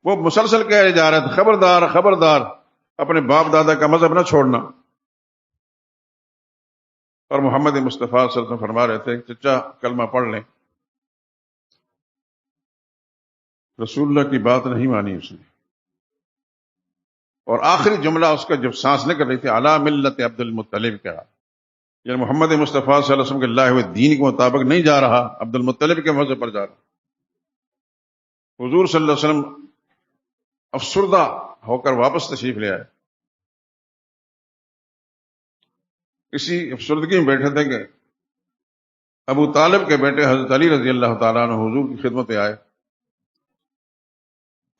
وہ مسلسل کہے جا رہے تھے خبردار خبردار اپنے باپ دادا کا مذہب نہ چھوڑنا. اور محمد مصطفیٰ صلی اللہ علیہ وسلم فرما رہے تھے چچا کلمہ پڑھ لیں. رسول اللہ کی بات نہیں مانی اس نے، اور آخری جملہ اس کا جب سانس نکل رہی تھی علی ملت عبد المطلب کہا، یعنی محمد مصطفیٰ صلی اللہ علیہ وسلم کے لائے ہوئے دین کے مطابق نہیں جا رہا، عبد المطلب کے مذہب پر جا رہا. حضور صلی اللہ علیہ وسلم افسردہ ہو کر واپس تشریف لے آئے. اسی افسردگی میں بیٹھے تھے کہ ابو طالب کے بیٹے حضرت علی رضی اللہ تعالیٰ عنہ حضور کی خدمت میں آئے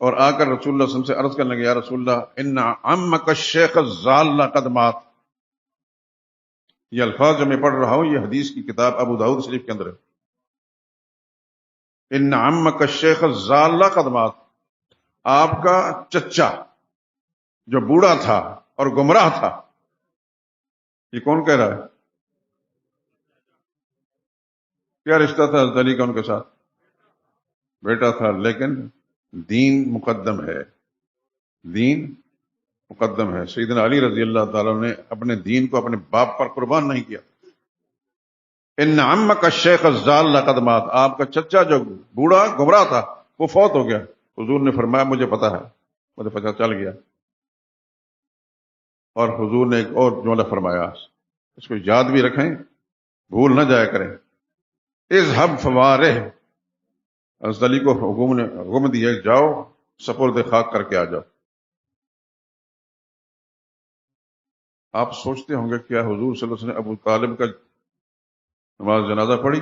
اور آ کر رسول اللہ صلی اللہ علیہ وسلم سے عرض کرنے لگے یا رسول اللہ ان عمک الشیخ الضال قد مات. یہ الفاظ جو میں پڑھ رہا ہوں یہ حدیث کی کتاب ابو داؤد شریف کے اندر ہے. ان عمک الشیخ الضال قد مات، آپ کا چچا جو بوڑھا تھا اور گمراہ تھا. یہ کون کہہ رہا ہے؟ کیا رشتہ تھا حضرت علی کا ان کے ساتھ؟ بیٹا تھا، لیکن دین مقدم ہے، دین مقدم ہے. سیدنا علی رضی اللہ تعالیٰ نے اپنے دین کو اپنے باپ پر قربان نہیں کیا. ان عمک الشیخ الضال قد مات، آپ کا چچا جو بوڑھا گمراہ تھا وہ فوت ہو گیا. حضور نے فرمایا مجھے پتا ہے، مجھے پتا چل گیا. اور حضور نے ایک اور جملہ فرمایا، اس کو یاد بھی رکھیں، بھول نہ جایا کریں. اذهب فوارہ، حضرت علی کو حکم دیا جاؤ سپرد خاک کر کے آ جاؤ. آپ سوچتے ہوں گے کیا حضور صلی اللہ علیہ وسلم نے ابو طالب کا نماز جنازہ پڑھی؟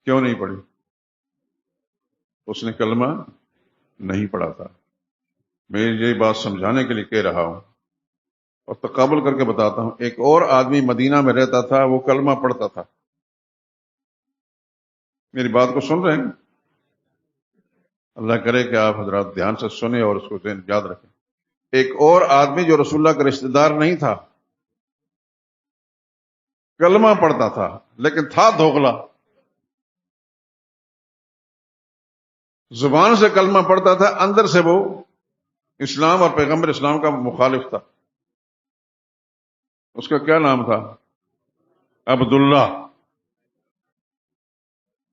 کیوں نہیں پڑھی؟ اس نے کلمہ نہیں پڑھا تھا. میں یہ بات سمجھانے کے لیے کہہ رہا ہوں اور تقابل کر کے بتاتا ہوں. ایک اور آدمی مدینہ میں رہتا تھا، وہ کلمہ پڑھتا تھا. میری بات کو سن رہے ہیں؟ اللہ کرے کہ آپ حضرات دھیان سے سنیں اور اس کو یاد رکھیں. ایک اور آدمی جو رسول اللہ کا رشتہ دار نہیں تھا، کلمہ پڑھتا تھا لیکن تھا دھوکلا. زبان سے کلمہ پڑھتا تھا، اندر سے وہ اسلام اور پیغمبر اسلام کا مخالف تھا. اس کا کیا نام تھا؟ عبداللہ.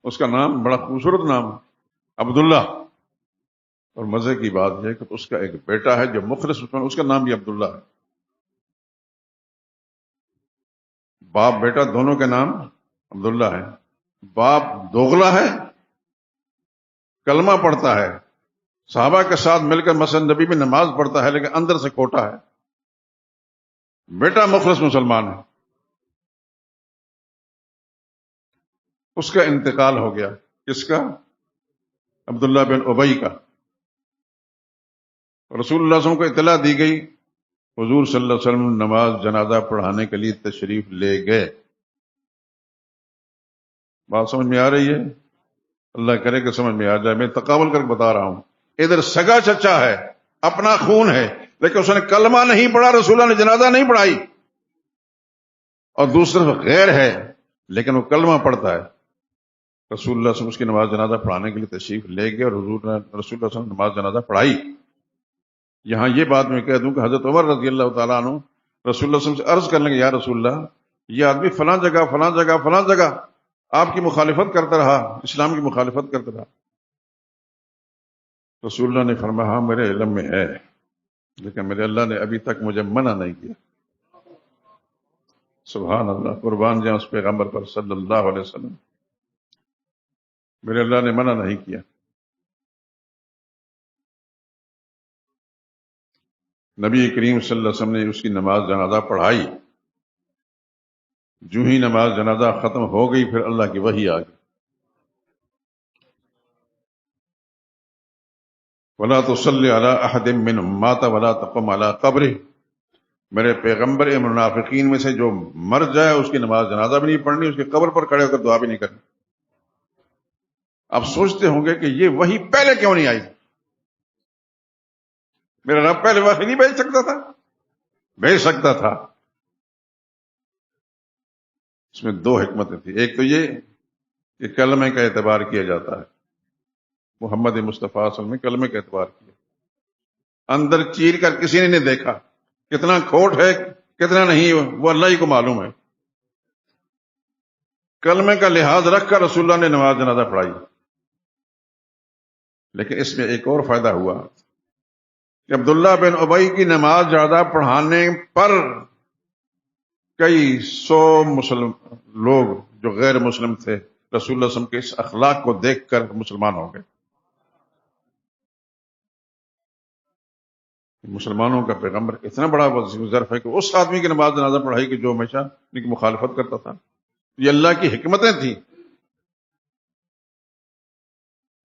اس کا نام بڑا خوبصورت نام ہے، عبداللہ. اور مزے کی بات ہے کہ اس کا ایک بیٹا ہے جو مخلص مسلمان، اس کا نام بھی عبداللہ ہے. باپ بیٹا دونوں کے نام عبداللہ ہے. باپ دوغلا ہے، کلمہ پڑھتا ہے، صحابہ کے ساتھ مل کر مسجد نبی میں نماز پڑھتا ہے، لیکن اندر سے کھوٹا ہے. بیٹا مخلص مسلمان ہے. اس کا انتقال ہو گیا. کس کا؟ عبداللہ بن ابی کا. رسول اللہ صلی اللہ علیہ وسلم کو اطلاع دی گئی. حضور صلی اللہ علیہ وسلم نماز جنازہ پڑھانے کے لیے تشریف لے گئے. بات سمجھ میں آ رہی ہے؟ اللہ کرے کہ سمجھ میں آ جائے. میں تقابل کر کے بتا رہا ہوں. ادھر سگا چچا ہے، اپنا خون ہے، لیکن اس نے کلمہ نہیں پڑھا، رسول اللہ نے جنازہ نہیں پڑھائی. اور دوسرا غیر ہے لیکن وہ کلمہ پڑھتا ہے. رسول اللہ صلی اللہ علیہ وسلم اس کی نماز جنازہ پڑھانے کے لیے تشریف لے گئے اور حضور نے رسول اللہ صلی اللہ علیہ وسلم نماز جنازہ پڑھائی. یہاں یہ بات میں کہہ دوں کہ حضرت عمر رضی اللہ تعالیٰ عنہ رسول اللہ صلی اللہ علیہ وسلم سے عرض کرنے لگے یا رسول اللہ یہ آدمی فلاں جگہ فلاں جگہ فلاں جگہ آپ کی مخالفت کرتا رہا، اسلام کی مخالفت کرتا رہا. رسول اللہ نے فرمایا ہاں میرے علم میں ہے، لیکن میرے اللہ نے ابھی تک مجھے منع نہیں کیا. سبحان اللہ، قربان جائیں اس پیغمبر پر صلی اللہ علیہ وسلم. میرے اللہ نے منع نہیں کیا. نبی کریم صلی اللہ علیہ وسلم نے اس کی نماز جنازہ پڑھائی. جو ہی نماز جنازہ ختم ہو گئی پھر اللہ کی وحی آ گئی. وَلَا تُصَلِّ عَلَىٰ أَحَدٍ مِّنْهُمْ مَاتَ وَلَا تَقُمْ عَلَىٰ قَبْرِهِ. میرے پیغمبر منافقین میں سے جو مر جائے اس کی نماز جنازہ بھی نہیں پڑھنی، اس کے قبر پر کھڑے ہو کر دعا بھی نہیں کرنی. آپ سوچتے ہوں گے کہ یہ وحی پہلے کیوں نہیں آئی؟ میرا رب پہلے وحی نہیں بھیج سکتا تھا؟ بھیج سکتا تھا. اس میں دو حکمتیں تھیں. ایک تو یہ کہ کلمے کا اعتبار کیا جاتا ہے. محمد مصطفیٰ صلی اللہ علیہ وسلم نے کلمے کا اعتبار کیا. اندر چیر کر کسی نے نہیں دیکھا. کتنا کھوٹ ہے کتنا نہیں وہ اللہ ہی کو معلوم ہے. کلمے کا لحاظ رکھ کر رسول اللہ نے نماز جنازہ پڑھائی. لیکن اس میں ایک اور فائدہ ہوا کہ عبداللہ بن ابی کی نماز جنازہ پڑھانے پر کئی سو مسلم لوگ جو غیر مسلم تھے رسول اللہ صلی اللہ علیہ وسلم کے اس اخلاق کو دیکھ کر مسلمان ہو گئے. مسلمانوں کا پیغمبر اتنا بڑا وظیفہ ظرف ہے کہ اس آدمی کی نماز جنازہ پڑھائی کہ جو ہمیشہ ان کی مخالفت کرتا تھا. یہ اللہ کی حکمتیں تھیں.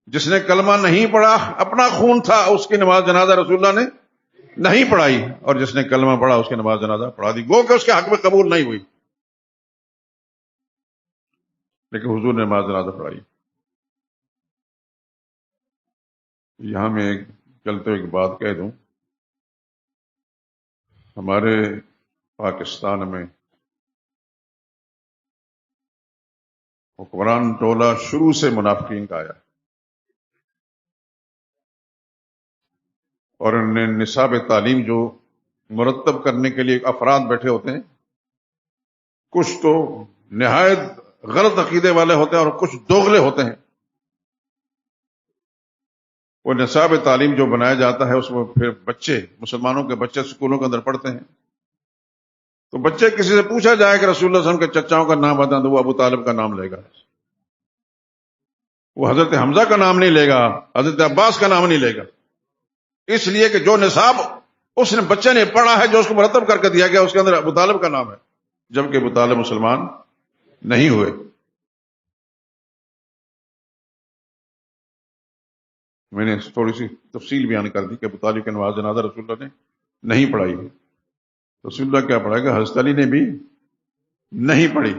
جس نے کلمہ نہیں پڑھا اپنا خون تھا اس کی نماز جنازہ رسول اللہ نے نہیں پڑھائی, اور جس نے کلمہ پڑھا اس کی نماز جنازہ پڑھا دی. گو کہ اس کے حق میں قبول نہیں ہوئی لیکن حضور نے نماز جنازہ پڑھائی. یہاں میں چلتے ہوئے ایک بات کہہ دوں. ہمارے پاکستان میں حکمران ٹولہ شروع سے منافقین کا آیا اور انہوں نے نصاب تعلیم جو مرتب کرنے کے لیے افراد بیٹھے ہوتے ہیں, کچھ تو نہایت غلط عقیدے والے ہوتے ہیں اور کچھ دوغلے ہوتے ہیں. وہ نصاب تعلیم جو بنایا جاتا ہے اس میں پھر بچے مسلمانوں کے بچے اسکولوں کے اندر پڑھتے ہیں. تو بچے کسی سے پوچھا جائے کہ رسول اللہ صلی اللہ علیہ وسلم کے چچاؤں کا نام بتا تو وہ ابو طالب کا نام لے گا. وہ حضرت حمزہ کا نام نہیں لے گا, حضرت عباس کا نام نہیں لے گا. اس لیے کہ جو نصاب اس نے بچے نے پڑھا ہے جو اس کو مرتب کر کے دیا گیا اس کے اندر ابو طالب کا نام ہے, جبکہ ابو طالب مسلمان نہیں ہوئے. میں نے تھوڑی سی تفصیل بیان کر دی کہ ابو طالب کی نماز جنازہ رسول اللہ نے نہیں پڑھائی. رسول اللہ کیا پڑھائے گا؟ حضرت علی نے بھی نہیں پڑھی.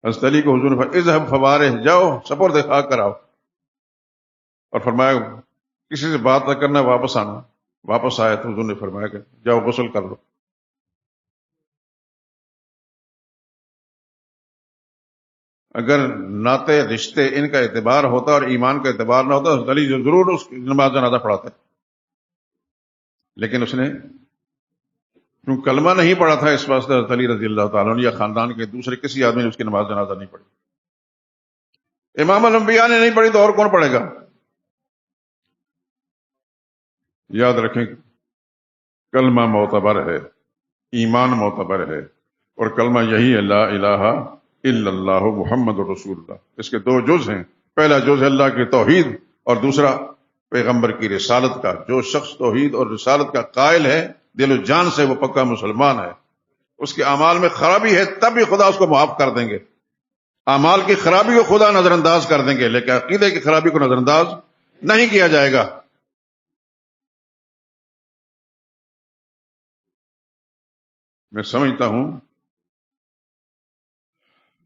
حضرت علی کو حضور نے اذهب فوارہ, جاؤ سپرد خاک کراؤ, اور فرمایا کسی سے بات نہ کرنا, واپس آنا. واپس آیا تو حضور نے فرمایا کہ جاؤ غسل کر لو. اگر ناطے رشتے ان کا اعتبار ہوتا اور ایمان کا اعتبار نہ ہوتا حضرت علی ضرور اس کی نماز جنازہ پڑھاتے, لیکن اس نے کیوں کلمہ نہیں پڑھا تھا اس واسطے حضرت علی رضی اللہ تعالیٰ عنہ یا خاندان کے دوسرے کسی آدمی نے اس کی نماز جنازہ نہیں پڑھی. امام الانبیاء نے نہیں پڑھی تو اور کون پڑھے گا؟ یاد رکھیں کلمہ معتبر ہے, ایمان معتبر ہے, اور کلمہ یہی ہے لا الہ الا اللہ محمد رسول اللہ. اس کے دو جز ہیں. پہلا جز ہے اللہ کی توحید اور دوسرا پیغمبر کی رسالت کا. جو شخص توحید اور رسالت کا قائل ہے دل و جان سے وہ پکا مسلمان ہے. اس کے اعمال میں خرابی ہے تب بھی خدا اس کو معاف کر دیں گے. اعمال کی خرابی کو خدا نظر انداز کر دیں گے لیکن عقیدے کی خرابی کو نظر انداز نہیں کیا جائے گا. میں سمجھتا ہوں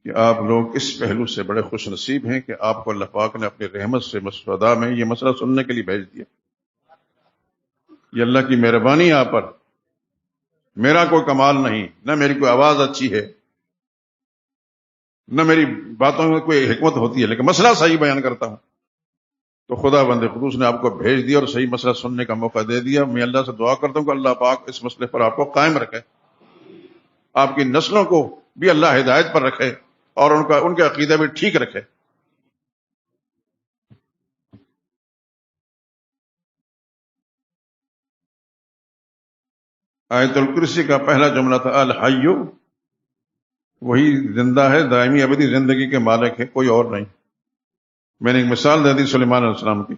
کہ آپ لوگ اس پہلو سے بڑے خوش نصیب ہیں کہ آپ کو اللہ پاک نے اپنی رحمت سے مسودہ میں یہ مسئلہ سننے کے لیے بھیج دیا. یہ اللہ کی مہربانی آپ پر. میرا کوئی کمال نہیں, نہ میری کوئی آواز اچھی ہے, نہ میری باتوں میں کوئی حکمت ہوتی ہے, لیکن مسئلہ صحیح بیان کرتا ہوں. تو خدا بند خصوص نے آپ کو بھیج دیا اور صحیح مسئلہ سننے کا موقع دے دیا. میں اللہ سے دعا کرتا ہوں کہ اللہ پاک اس مسئلے پر آپ کو قائم رکھے, آپ کی نسلوں کو بھی اللہ ہدایت پر رکھے اور ان کے عقیدہ بھی ٹھیک رکھے. آیت الکرسی کا پہلا جملہ تھا الحی, وہی زندہ ہے, دائمی ابدی زندگی کے مالک ہے, کوئی اور نہیں. میں نے ایک مثال دے دی سلیمان علیہ السلام کی.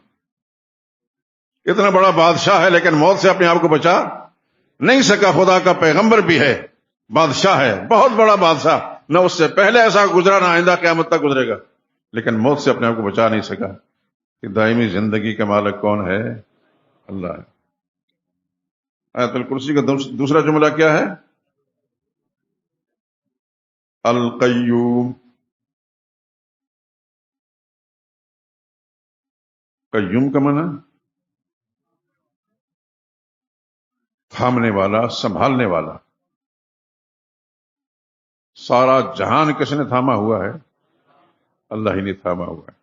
اتنا بڑا بادشاہ ہے لیکن موت سے اپنے آپ کو بچا نہیں سکا. خدا کا پیغمبر بھی ہے, بادشاہ ہے, بہت بڑا بادشاہ, نہ اس سے پہلے ایسا گزرا نہ آئندہ قیامت تک گزرے گا, لیکن موت سے اپنے آپ کو بچا نہیں سکا. کہ دائمی زندگی کا مالک کون ہے؟ اللہ ہے. آیت الکرسی کا دوسرا جملہ کیا ہے؟ القیوم. قیوم کا معنی تھامنے والا، سنبھالنے والا. سارا جہان کس نے تھاما ہوا ہے؟ اللہ ہی نے تھاما ہوا ہے.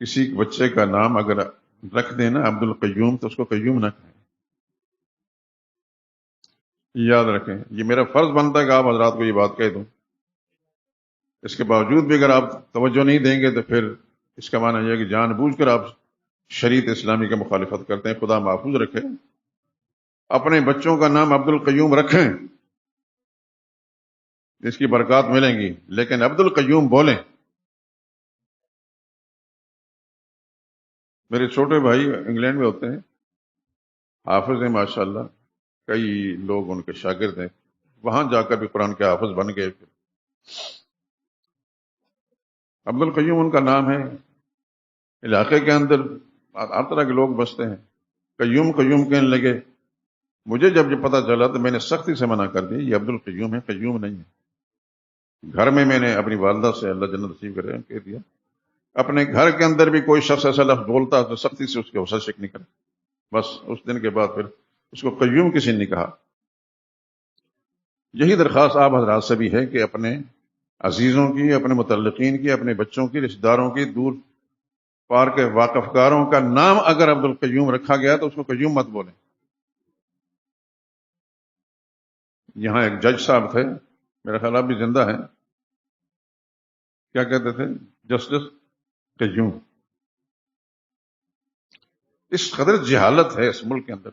کسی بچے کا نام اگر رکھ دیں نا عبد القیوم تو اس کو قیوم نہ کہیں. یاد رکھیں، یہ میرا فرض بنتا ہے کہ آپ حضرات کو یہ بات کہہ دوں. اس کے باوجود بھی اگر آپ توجہ نہیں دیں گے تو پھر اس کا معنی یہ ہے کہ جان بوجھ کر آپ شریعت اسلامی کی مخالفت کرتے ہیں. خدا محفوظ رکھے. اپنے بچوں کا نام عبد القیوم رکھیں، اس کی برکات ملیں گی، لیکن عبد القیوم بولیں. میرے چھوٹے بھائی انگلینڈ میں ہوتے ہیں، حافظ ہیں ماشاءاللہ، کئی لوگ ان کے شاگرد ہیں، وہاں جا کر بھی قرآن کے حافظ بن گئے. عبد القیوم ان کا نام ہے. علاقے کے اندر ہر طرح کے لوگ بستے ہیں. قیوم قیوم کہنے لگے. مجھے جب یہ پتا چلا تو میں نے سختی سے منع کر دیا، یہ عبد القیوم ہے، قیوم نہیں ہے. گھر میں نے اپنی والدہ سے، اللہ جنت نصیب کرے، کہہ دیا اپنے گھر کے اندر بھی کوئی شخص ایسا لفظ بولتا تو سختی سے اس کے حوصلہ شک نہیں کرے. بس اس دن کے بعد پھر اس کو قیوم کسی نے کہا. یہی درخواست آپ حضرات سے بھی ہے کہ اپنے عزیزوں کی، اپنے متعلقین کی، اپنے بچوں کی، رشتہ داروں کی، دور پار کے واقف کاروں کا نام اگر عبد القیوم رکھا گیا تو اس کو قیوم مت بولیں. یہاں ایک جج صاحب تھے، میرا خیال آپ بھی زندہ ہیں، کیا کہتے تھے؟ جسٹس قیوم. اس قدر جہالت ہے اس ملک کے اندر،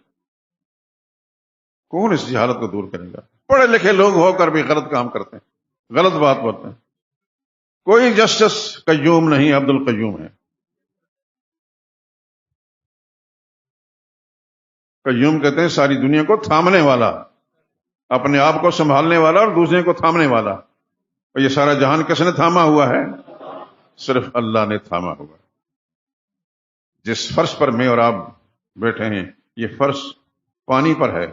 کون اس جہالت کو دور کرے گا؟ پڑھے لکھے لوگ ہو کر بھی غلط کام کرتے ہیں، غلط بات بولتے ہیں. کوئی جسٹس قیوم نہیں، عبد القیوم ہے. قیوم کہتے ہیں ساری دنیا کو تھامنے والا، اپنے آپ کو سنبھالنے والا اور دوسرے کو تھامنے والا. اور یہ سارا جہان کس نے تھاما ہوا ہے؟ صرف اللہ نے تھاما ہوا ہے. جس فرش پر میں اور آپ بیٹھے ہیں، یہ فرش پانی پر ہے.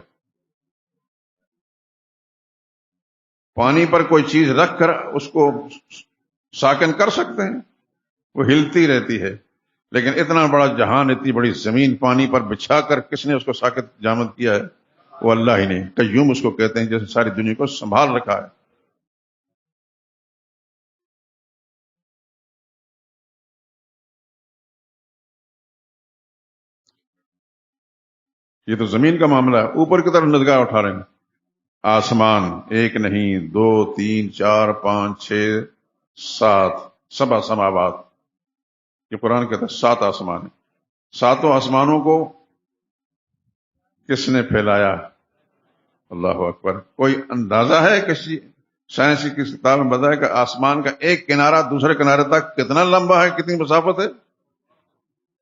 پانی پر کوئی چیز رکھ کر اس کو ساکن کر سکتے ہیں؟ وہ ہلتی رہتی ہے. لیکن اتنا بڑا جہان، اتنی بڑی زمین پانی پر بچھا کر کس نے اس کو ساکت جامد کیا ہے؟ وہ اللہ ہی نے. قیوم اس کو کہتے ہیں جیسے ساری دنیا کو سنبھال رکھا ہے. یہ تو زمین کا معاملہ ہے. اوپر کی طرف نگاہ اٹھا رہے ہیں. آسمان ایک نہیں، دو، تین، چار، پانچ، چھ، سات، سبع سماوات. یہ قرآن کہتا ہے 7 آسمان ہیں. ساتوں آسمانوں کو کس نے پھیلایا؟ اللہ اکبر. کوئی اندازہ ہے کسی سائنس کی کتاب میں بتایا کہ آسمان کا ایک کنارہ دوسرے کنارے تک کتنا لمبا ہے، کتنی مسافت ہے؟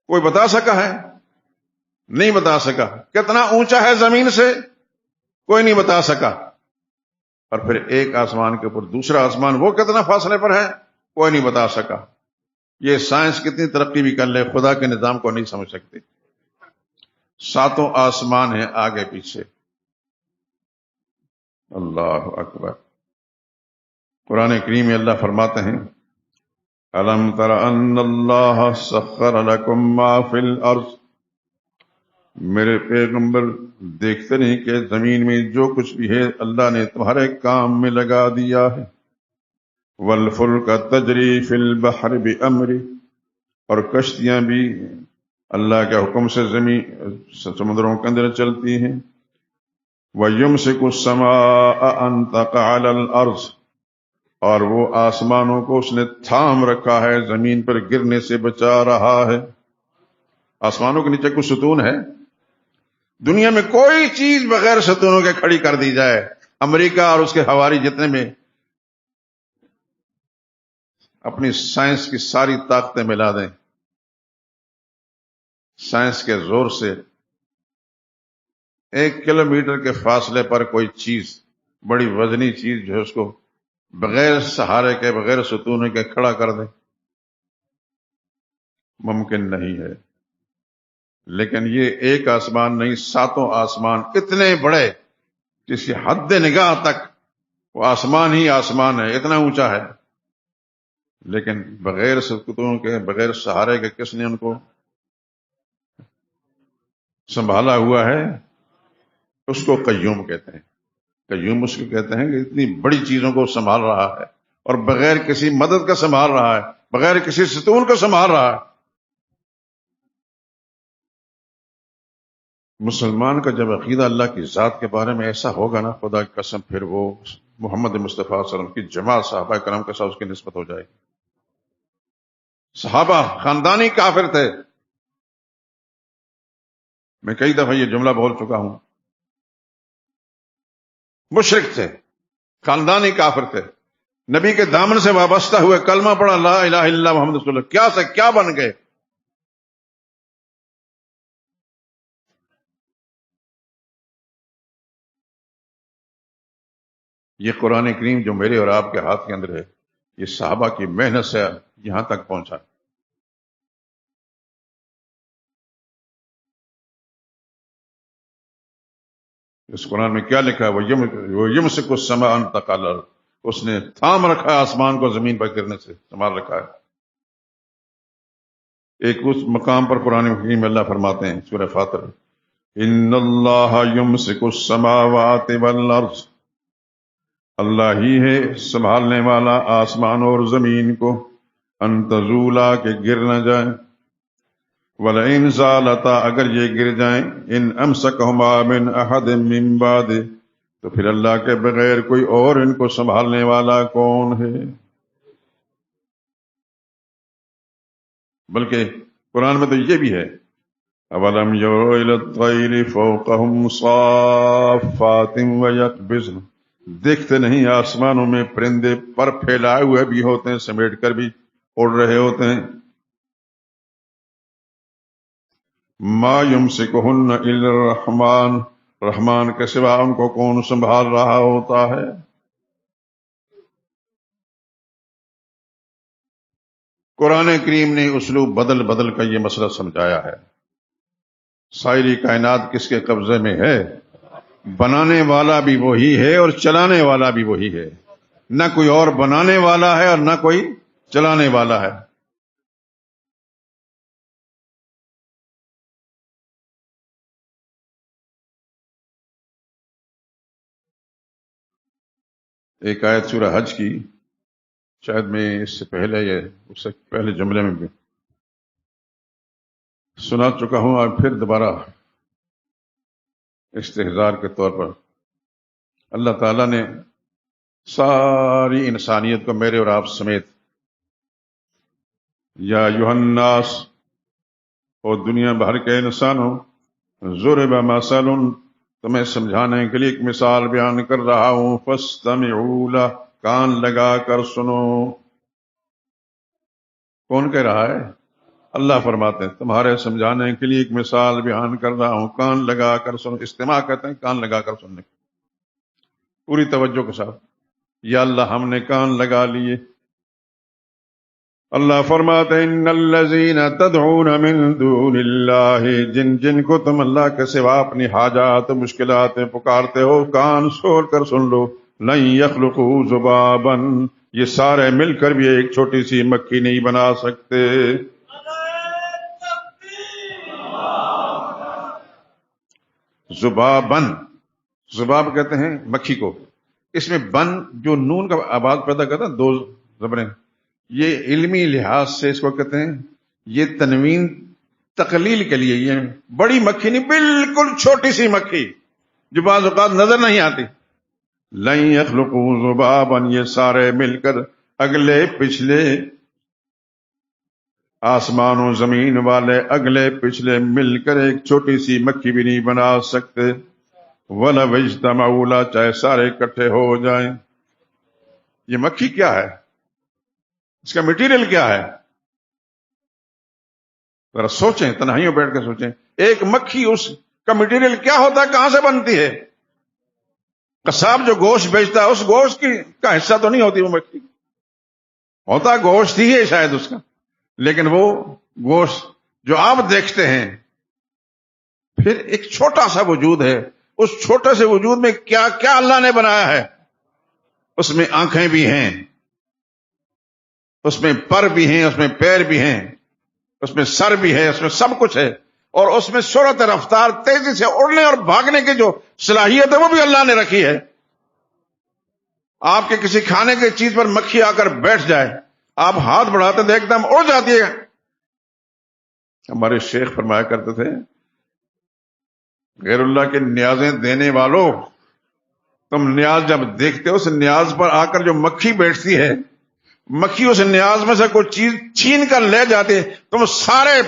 کوئی بتا سکا ہے؟ نہیں بتا سکا. کتنا اونچا ہے زمین سے؟ کوئی نہیں بتا سکا. اور پھر ایک آسمان کے اوپر دوسرا آسمان، وہ کتنا فاصلے پر ہے؟ کوئی نہیں بتا سکا. یہ سائنس کتنی ترقی بھی کر لے، خدا کے نظام کو نہیں سمجھ سکتی. 7 آسمان ہیں آگے پیچھے. اللہ اکبر. قرآن کریم میں اللہ فرماتے ہیں الم تر ان اللہ سخر لکم ما فی الارض. میرے پیغمبر دیکھتے نہیں کہ زمین میں جو کچھ بھی ہے اللہ نے تمہارے کام میں لگا دیا ہے. والفلک تجری فی البحر بامرہ. اور کشتیاں بھی اللہ کے حکم سے سمندروں کے اندر چلتی ہیں. وَيُمْسِكُ السَّمَاءَ أَن تَقَعَ عَلَى الْأَرْضِ. اور وہ آسمانوں کو اس نے تھام رکھا ہے، زمین پر گرنے سے بچا رہا ہے. آسمانوں کے نیچے کچھ ستون ہے؟ دنیا میں کوئی چیز بغیر ستونوں کے کھڑی کر دی جائے، امریکہ اور اس کے حواری جتنے میں اپنی سائنس کی ساری طاقتیں ملا دیں، سائنس کے زور سے 1 کلومیٹر کے فاصلے پر کوئی چیز، بڑی وزنی چیز جو ہے، اس کو بغیر سہارے کے، بغیر ستونوں کے کھڑا کر دیں، ممکن نہیں ہے. لیکن یہ ایک آسمان نہیں، 7 آسمان اتنے بڑے جس کی حد نگاہ تک وہ آسمان ہی آسمان ہے، اتنا اونچا ہے. لیکن بغیر ستونوں کے، بغیر سہارے کے کس نے ان کو سنبھالا ہوا ہے، اس کو قیوم کہتے ہیں۔ قیوم اس کو کہتے ہیں کہ اتنی بڑی چیزوں کو سنبھال رہا ہے اور بغیر کسی مدد کا سنبھال رہا ہے، بغیر کسی ستون کا سنبھال رہا ہے۔ مسلمان کا جب عقیدہ اللہ کی ذات کے بارے میں ایسا ہوگا نا، خدا کی قسم، پھر وہ محمد مصطفیٰ صلی اللہ علیہ وسلم کی جماعت صحابہ کرام کے ساتھ اس کی نسبت ہو جائے گی۔ صحابہ خاندانی کافر تھے، میں کئی دفعہ یہ جملہ بول چکا ہوں، مشرک تھے، خاندانی کافر تھے، نبی کے دامن سے وابستہ ہوئے، کلمہ پڑھا لا الہ الا اللہ محمد رسول اللہ، کیا سے کیا بن گئے۔ یہ قرآن کریم جو میرے اور آپ کے ہاتھ کے اندر ہے، یہ صحابہ کی محنت سے یہاں تک پہنچا۔ اس قرآن میں کیا لکھا ہے؟ وَيُمْسِكُ السَّمَاءَ أَن تَقَعَ عَلَى الْأَرْضِ، اس نے تھام رکھا ہے آسمان کو زمین پر گرنے سے، سنبھال رکھا ہے۔ ایک اس مقام پر قرآن کریم میں اللہ فرماتے ہیں سورہ فاطر، ان اللہ یمسک السماوات والارض، اللہ ہی ہے سنبھالنے والا آسمان اور زمین کو، ان تزولا کہ گر نہ جائیں، وَلَئِنْ زَالَتَا اگر یہ گر جائیں، ان امسکہما من احد من بعد، تو پھر اللہ کے بغیر کوئی اور ان کو سنبھالنے والا کون ہے؟ بلکہ قرآن میں تو یہ بھی ہے، اولم یروا الی الطیر فوقہم صافات ویقبضن، دیکھتے نہیں آسمانوں میں پرندے پر پھیلائے ہوئے بھی ہوتے ہیں، سمیٹ کر بھی اڑ رہے ہوتے ہیں۔ ما یمسکہن الا الرحمن، رحمان کے سوا ان کو کون سنبھال رہا ہوتا ہے؟ قرآن کریم نے اسلوب بدل بدل کر یہ مسئلہ سمجھایا ہے۔ سائری کائنات کس کے قبضے میں ہے؟ بنانے والا بھی وہی ہے اور چلانے والا بھی وہی ہے، نہ کوئی اور بنانے والا ہے اور نہ کوئی چلانے والا ہے۔ ایک آیت سورہ حج کی، شاید میں اس سے پہلے یا اس سے پہلے جملے میں بھی سنا چکا ہوں، اور پھر دوبارہ استحضار کے طور پر اللہ تعالیٰ نے ساری انسانیت کو، میرے اور آپ سمیت، یا ایھا الناس، اور دنیا بھر کے انسانوں، ضرب مثل، تمہیں سمجھانے کے لیے ایک مثال بیان کر رہا ہوں، فاستمعوا لہ، کان لگا کر سنو۔ کون کہہ رہا ہے؟ اللہ فرماتے ہیں تمہارے سمجھانے کے لیے ایک مثال بیان کر رہا ہوں، کان لگا کر سنو۔ استماع کہتے ہیں کان لگا کر سننے، پوری توجہ کے ساتھ۔ یا اللہ ہم نے کان لگا لیے۔ اللہ فرماتے ہیں ان الذین تدعون من دون اللہ، جن جن کو تم اللہ کے سوا اپنی حاجات مشکلات پکارتے ہو، کان کھول کر سن لو، لن یخلقوا ذبابا، یہ سارے مل کر بھی ایک چھوٹی سی مکھی نہیں بنا سکتے۔ ذبابن، ذباب کہتے ہیں مکھی کو، اس میں بن جو نون کا آواز پیدا کرتا ہے، دو زبریں، یہ علمی لحاظ سے اس کو کہتے ہیں، یہ تنوین تقلیل کے لیے، یہ بڑی مکھی نہیں، بالکل چھوٹی سی مکھی جو بعض اوقات نظر نہیں آتی۔ لن یخلقوا ذبابا، یہ سارے مل کر، اگلے پچھلے آسمان و زمین والے اگلے پچھلے مل کر ایک چھوٹی سی مکھی بھی نہیں بنا سکتے۔ وَلَوِ اجْتَمَعُوا لَهُ، چاہے سارے اکٹھے ہو جائیں۔ یہ مکھی کیا ہے؟ اس کا میٹیریل کیا ہے؟ ذرا سوچیں، تنہائیوں بیٹھ کے سوچیں، ایک مکھی، اس کا میٹیریل کیا ہوتا ہے؟ کہاں سے بنتی ہے؟ قصاب جو گوشت بیچتا ہے، اس گوشت کا حصہ تو نہیں ہوتی وہ مکھی، ہوتا گوشت ہی ہے شاید اس کا، لیکن وہ گوشت جو آپ دیکھتے ہیں، پھر ایک چھوٹا سا وجود ہے، اس چھوٹے سے وجود میں کیا کیا اللہ نے بنایا ہے۔ اس میں آنکھیں بھی ہیں، اس میں پر بھی ہیں، اس میں پیر بھی ہیں، اس میں سر بھی ہے، اس میں سب کچھ ہے، اور اس میں سرعت رفتار، تیزی سے اڑنے اور بھاگنے کی جو صلاحیت ہے وہ بھی اللہ نے رکھی ہے. آپ کے کسی کھانے کی چیز پر مکھی آ کر بیٹھ جائے، آپ ہاتھ بڑھاتے تو ایک دم اڑ جاتی ہے. ہمارے شیخ فرمایا کرتے تھے، غیر اللہ کے نیازیں دینے والوں، تم نیاز جب دیکھتے ہو اس نیاز پر آ کر جو مکھی بیٹھتی ہے، مکھی اس نیاز میں سے کوئی چیز چھین کر لے جاتی ہے، تم سارے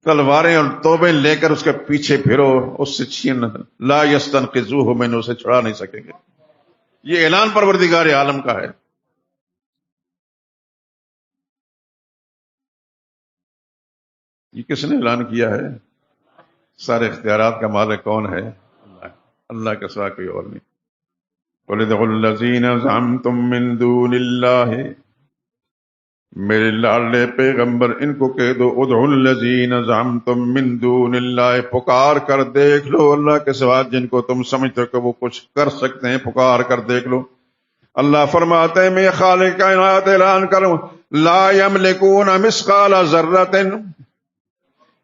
تلواریں اور توبیں لے کر اس کے پیچھے پھرو، اس سے چھین لا یستنقذوہ، میں نے اسے چھڑا نہیں سکیں گے. یہ اعلان پروردگار عالم کا ہے. یہ کس نے اعلان کیا ہے؟ سارے اختیارات کا مالک کون ہے؟ اللہ. اللہ کے سوا کوئی اور نہیں. قُلِ ادْعُوا الَّذِينَ زَعَمْتُم مِّن دُونِ اللَّهِ، میرے لاڈلے پیغمبر ان کو کہہ دو، ادعوا الذین زعمتم من دون اللہ، پکار کر دیکھ لو اللہ کے سوا جن کو تم سمجھتے ہو کہ وہ کچھ کر سکتے ہیں، پکار کر دیکھ لو. اللہ فرماتے ہیں میں خالق کائنات اعلان کروں، لا یملکون مثقال ذرۃ،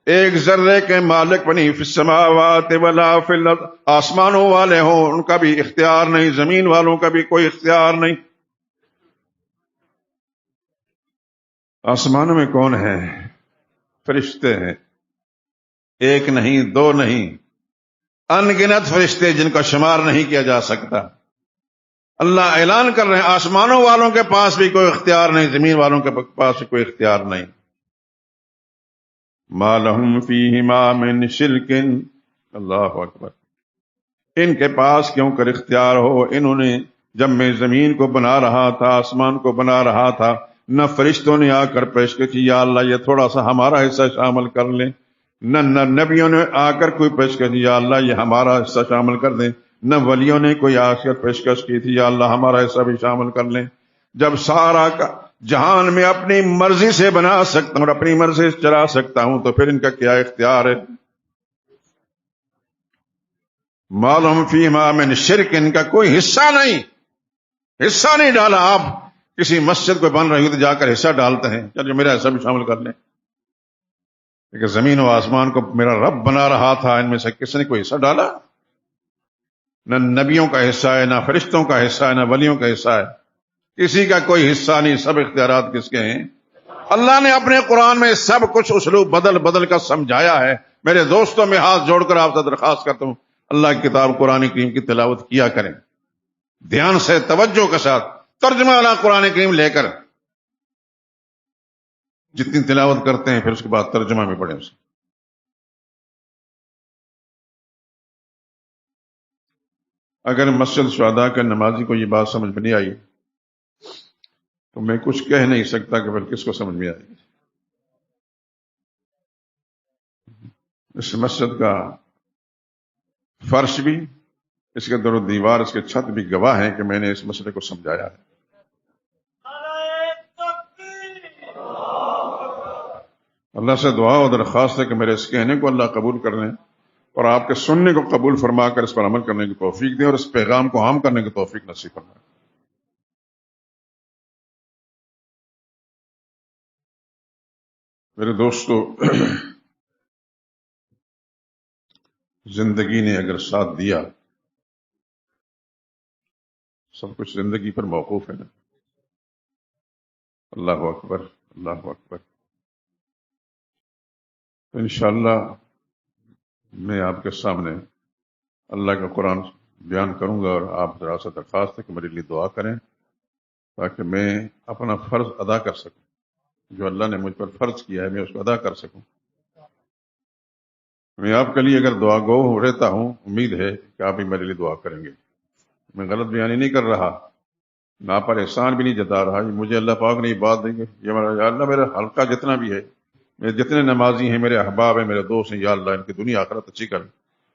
ایک ذرے کے مالک نہیں، فی السماوات ولا فی الارض، آسمانوں والے ہوں ان کا بھی اختیار نہیں، زمین والوں کا بھی کوئی اختیار نہیں. آسمانوں میں کون ہے؟ فرشتے ہیں، ایک نہیں، دو نہیں، ان گنت فرشتے جن کا شمار نہیں کیا جا سکتا. اللہ اعلان کر رہے ہیں آسمانوں والوں کے پاس بھی کوئی اختیار نہیں، زمین والوں کے پاس بھی کوئی اختیار نہیں. ما لہم فیہما من شرک، اللہ اکبر. ان کے پاس کیوں کر اختیار ہو؟ انہوں نے جب میں زمین کو بنا رہا تھا، آسمان کو بنا رہا تھا، نہ فرشتوں نے آ کر پیشکش کی یا اللہ یہ تھوڑا سا ہمارا حصہ شامل کر لیں، نہ نبیوں نے آ کر کوئی پیشکش کی یا اللہ یہ ہمارا حصہ شامل کر دیں، نہ ولیوں نے کوئی آ کر پیشکش کی تھی یا اللہ ہمارا حصہ بھی شامل کر لیں. جب سارا کا جہان میں اپنی مرضی سے بنا سکتا ہوں اور اپنی مرضی سے چلا سکتا ہوں تو پھر ان کا کیا اختیار ہے؟ ما لہم فیہما من شرک، ان کا کوئی حصہ نہیں، حصہ نہیں ڈالا. آپ کسی مسجد کو بن رہی ہو تو جا کر حصہ ڈالتے ہیں، چل جو میرا حصہ بھی شامل کر لیں. لیکن زمین و آسمان کو میرا رب بنا رہا تھا، ان میں سے کس نے کوئی حصہ ڈالا؟ نہ نبیوں کا حصہ ہے، نہ فرشتوں کا حصہ ہے، نہ ولیوں کا حصہ ہے، کسی کا کوئی حصہ نہیں. سب اختیارات کس کے ہیں؟ اللہ نے اپنے قرآن میں سب کچھ اسلوب بدل بدل کر سمجھایا ہے. میرے دوستوں میں ہاتھ جوڑ کر آپ سے درخواست کرتا ہوں اللہ کی کتاب قرآن کریم کی تلاوت کیا کریں، دھیان سے، توجہ کے ساتھ، ترجمہ والا قرآن کریم لے کر. جتنی تلاوت کرتے ہیں پھر اس کے بعد ترجمہ میں پڑھیں اسے. اگر مسجد شہداء کے نمازی کو یہ بات سمجھ میں نہیں آئی تو میں کچھ کہہ نہیں سکتا کہ پھر کس کو سمجھ میں آئے گی. اس مسجد کا فرش بھی، اس کے در و دیوار، اس کے چھت بھی گواہ ہیں کہ میں نے اس مسئلے کو سمجھایا ہے. اللہ سے دعا و درخواست ہے کہ میرے اس کہنے کو اللہ قبول کر لیں اور آپ کے سننے کو قبول فرما کر اس پر عمل کرنے کی توفیق دیں اور اس پیغام کو عام کرنے کی توفیق نصیب فرمائیں. میرے دوستو، زندگی نے اگر ساتھ دیا، سب کچھ زندگی پر موقوف ہے نا. اللہ اکبر، اللہ اکبر. تو انشاءاللہ میں آپ کے سامنے اللہ کا قرآن بیان کروں گا اور آپ ذرا سا درخواست ہے کہ میرے لیے دعا کریں تاکہ میں اپنا فرض ادا کر سکوں، جو اللہ نے مجھ پر فرض کیا ہے میں اس کو ادا کر سکوں. میں آپ کے لیے اگر دعا گو رہتا ہوں، امید ہے کہ آپ بھی میرے لیے دعا کریں گے. میں غلط بیانی نہیں کر رہا، نا پر احسان بھی نہیں جتا رہا. مجھے اللہ پاک نے یہ بات دیں گے، یہ یا اللہ میرا حلقہ جتنا بھی ہے، میرے جتنے نمازی ہیں، میرے احباب ہیں، میرے دوست ہیں، یا اللہ ان کی دنیا آخرت اچھی کر،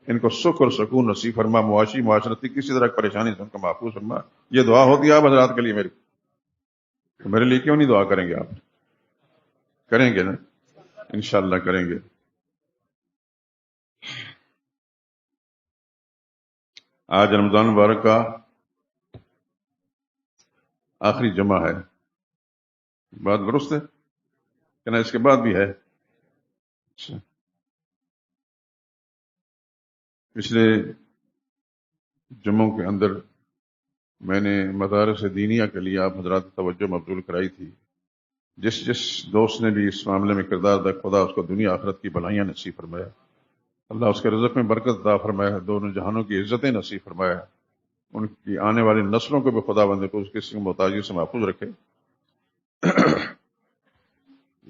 ان کو سکھ اور سکون نصیب فرما، معاشی معاشرتی کسی طرح کی پریشانی سے ان کا محفوظ فرما. یہ دعا ہوتی ہے آپ حضرات کے لیے میری، تو میرے لیے کیوں نہیں دعا کریں گے؟ آپ کریں گے نا؟ انشاءاللہ کریں گے. آج رمضان مبارک کا آخری جمعہ ہے، بات درست ہے کہ نا؟ اس کے بعد بھی ہے؟ اچھا، پچھلے جمعوں کے اندر میں نے مدارس دینیہ کے لیے آپ حضرات کی توجہ مبذول کرائی تھی. جس جس دوست نے بھی اس معاملے میں کردار ادا، خدا اس کو دنیا آخرت کی بھلائیاں نصیب فرمایا، اللہ اس کے رزق میں برکت عطا فرمایا، دونوں جہانوں کی عزتیں نصیب فرمایا، ان کی آنے والی نسلوں کو بھی خدا بندے کو اس کی محتاجی سے محفوظ رکھے.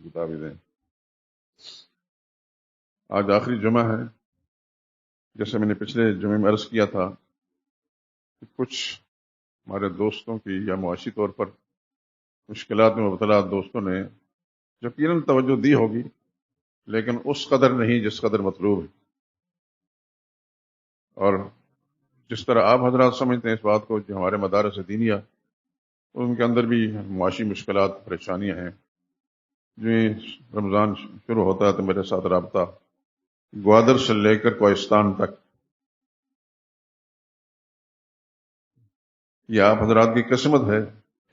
کتابیں دیں. آج آخری جمعہ ہے. جیسے میں نے پچھلے جمعے میں عرض کیا تھا کہ کچھ ہمارے دوستوں کی یا معاشی طور پر مشکلات میں مبتلا دوستوں نے یقیناً توجہ دی ہوگی، لیکن اس قدر نہیں جس قدر مطلوب ہے. اور جس طرح آپ حضرات سمجھتے ہیں اس بات کو، جو ہمارے مدارس دینیہ ان کے اندر بھی معاشی مشکلات، پریشانیاں ہیں. جو رمضان شروع ہوتا ہے تو میرے ساتھ رابطہ گوادر سے لے کر کوہستان تک، یہ آپ حضرات کی قسمت ہے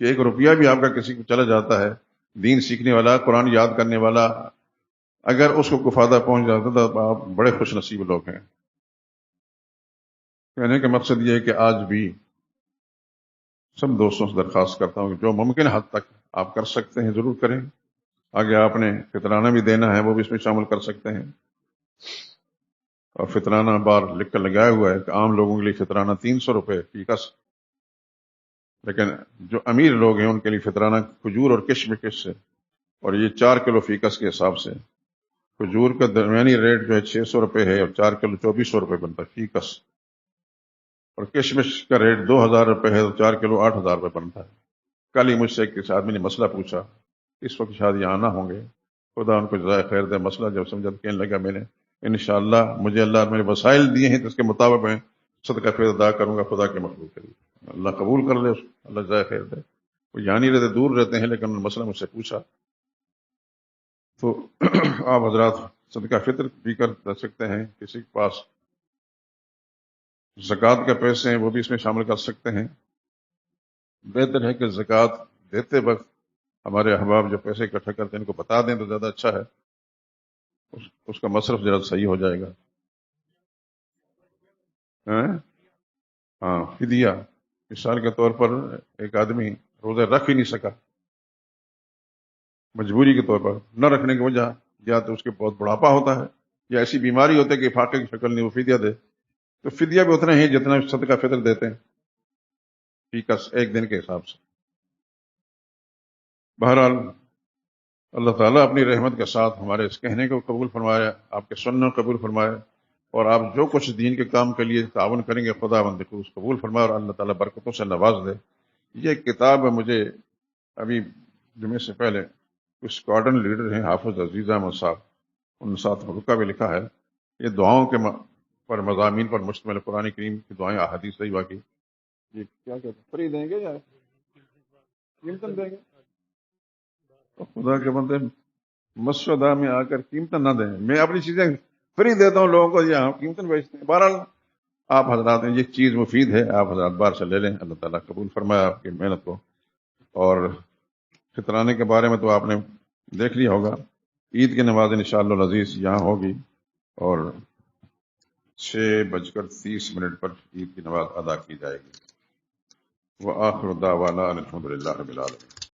کہ ایک روپیہ بھی آپ کا کسی کو چلا جاتا ہے، دین سیکھنے والا، قرآن یاد کرنے والا، اگر اس کو کفادہ پہنچ جاتا تو آپ بڑے خوش نصیب لوگ ہیں. کہنے کا مقصد یہ ہے کہ آج بھی سب دوستوں سے درخواست کرتا ہوں کہ جو ممکن حد تک آپ کر سکتے ہیں ضرور کریں. آگے آپ نے فطرانہ بھی دینا ہے، وہ بھی اس میں شامل کر سکتے ہیں. اور فطرانہ بار لکھ کر لگایا ہوا ہے کہ عام لوگوں کے لیے فطرانہ 300 روپے فی کس، لیکن جو امیر لوگ ہیں ان کے لیے فطرانہ کھجور اور کشمش سے، اور یہ 4 کلو فی کس کے حساب سے. کھجور کا درمیانی ریٹ جو ہے 600 روپے ہے، اور 4 کلو 2400 روپے بنتا ہے فی کس. اور کشمش کا ریٹ 2000 روپے ہے، تو 4 کلو 8000 روپے بنتا ہے. کل ہی مجھ سے ایک آدمی نے مسئلہ پوچھا، اس وقت شاید یہاں نہ ہوں گے، خدا ان کو جزائے خیر دے. مسئلہ جب سمجھا کہنے لگا میں نے انشاءاللہ مجھے اللہ نے وسائل دیے ہیں تو اس کے مطابق میں صدقہ فطر ادا کروں گا خدا کے مخلوق کے لیے. اللہ قبول کر لے، اللہ جزائے خیر دے. وہ یہاں نہیں رہتے، دور رہتے ہیں، لیکن انہوں نے مسئلہ مجھ سے پوچھا. تو آپ حضرات صدقہ فطر بھی کر سکتے ہیں. کسی کے پاس زکوٰۃ کے پیسے ہیں وہ بھی اس میں شامل کر سکتے ہیں. بہتر ہے کہ زکوٰۃ دیتے وقت ہمارے احباب جو پیسے اکٹھا کرتے ہیں ان کو بتا دیں تو زیادہ اچھا ہے، اس کا مصرف ذرا صحیح ہو جائے گا. ہاں، فدیہ. مثال کے طور پر ایک آدمی روزہ رکھ ہی نہیں سکا، مجبوری کے طور پر، نہ رکھنے کی وجہ یا تو اس کے بہت بڑھاپا ہوتا ہے یا ایسی بیماری ہوتی ہے کہ فاقے کی شکل نہیں، وہ فدیہ دے. تو فدیہ بھی اتنا ہی جتنا صدقہ فطر دیتے ہیں فی کس، ایک دن کے حساب سے. بہرحال اللہ تعالیٰ اپنی رحمت کے ساتھ ہمارے اس کہنے کو قبول فرمایا، آپ کے سننے کو قبول فرمائے، اور آپ جو کچھ دین کے کام کے لیے تعاون کریں گے خدا بند کو اس قبول فرمائے، اور اللہ تعالیٰ برکتوں سے نواز دے. یہ کتاب مجھے ابھی جمعے سے پہلے کچھ اسکواڈرن لیڈر ہیں حافظ عزیز احمد صاحب، ان ساتھ رکا بھی لکھا ہے. یہ دعاؤں کے پر مضامین پر مشتمل قرآن کریم کی دعائیں احادیث صحیح واقعی. یہ کیا کہتے ہیں، فری دیں گے یا قیمتاً دیں گے؟ خدا کے بندے مسودہ میں آ کر قیمتاً نہ دیں. میں اپنی چیزیں فری دیتا ہوں لوگوں کو، یہاں قیمتاً بیچتے ہیں. بہرحال آپ حضرات یہ چیز مفید ہے، آپ حضرات بار سے لے لیں. اللہ تعالیٰ قبول فرمائے آپ کی محنت کو. اور فطرانے کے بارے میں تو آپ نے دیکھ لیا ہوگا. عید کی نماز انشاءاللہ العزیز یہاں ہوگی، اور 6:30 پر عید کی نماز ادا کی جائے گی. وآخر دعوانا الحمدللہ رب العالمین.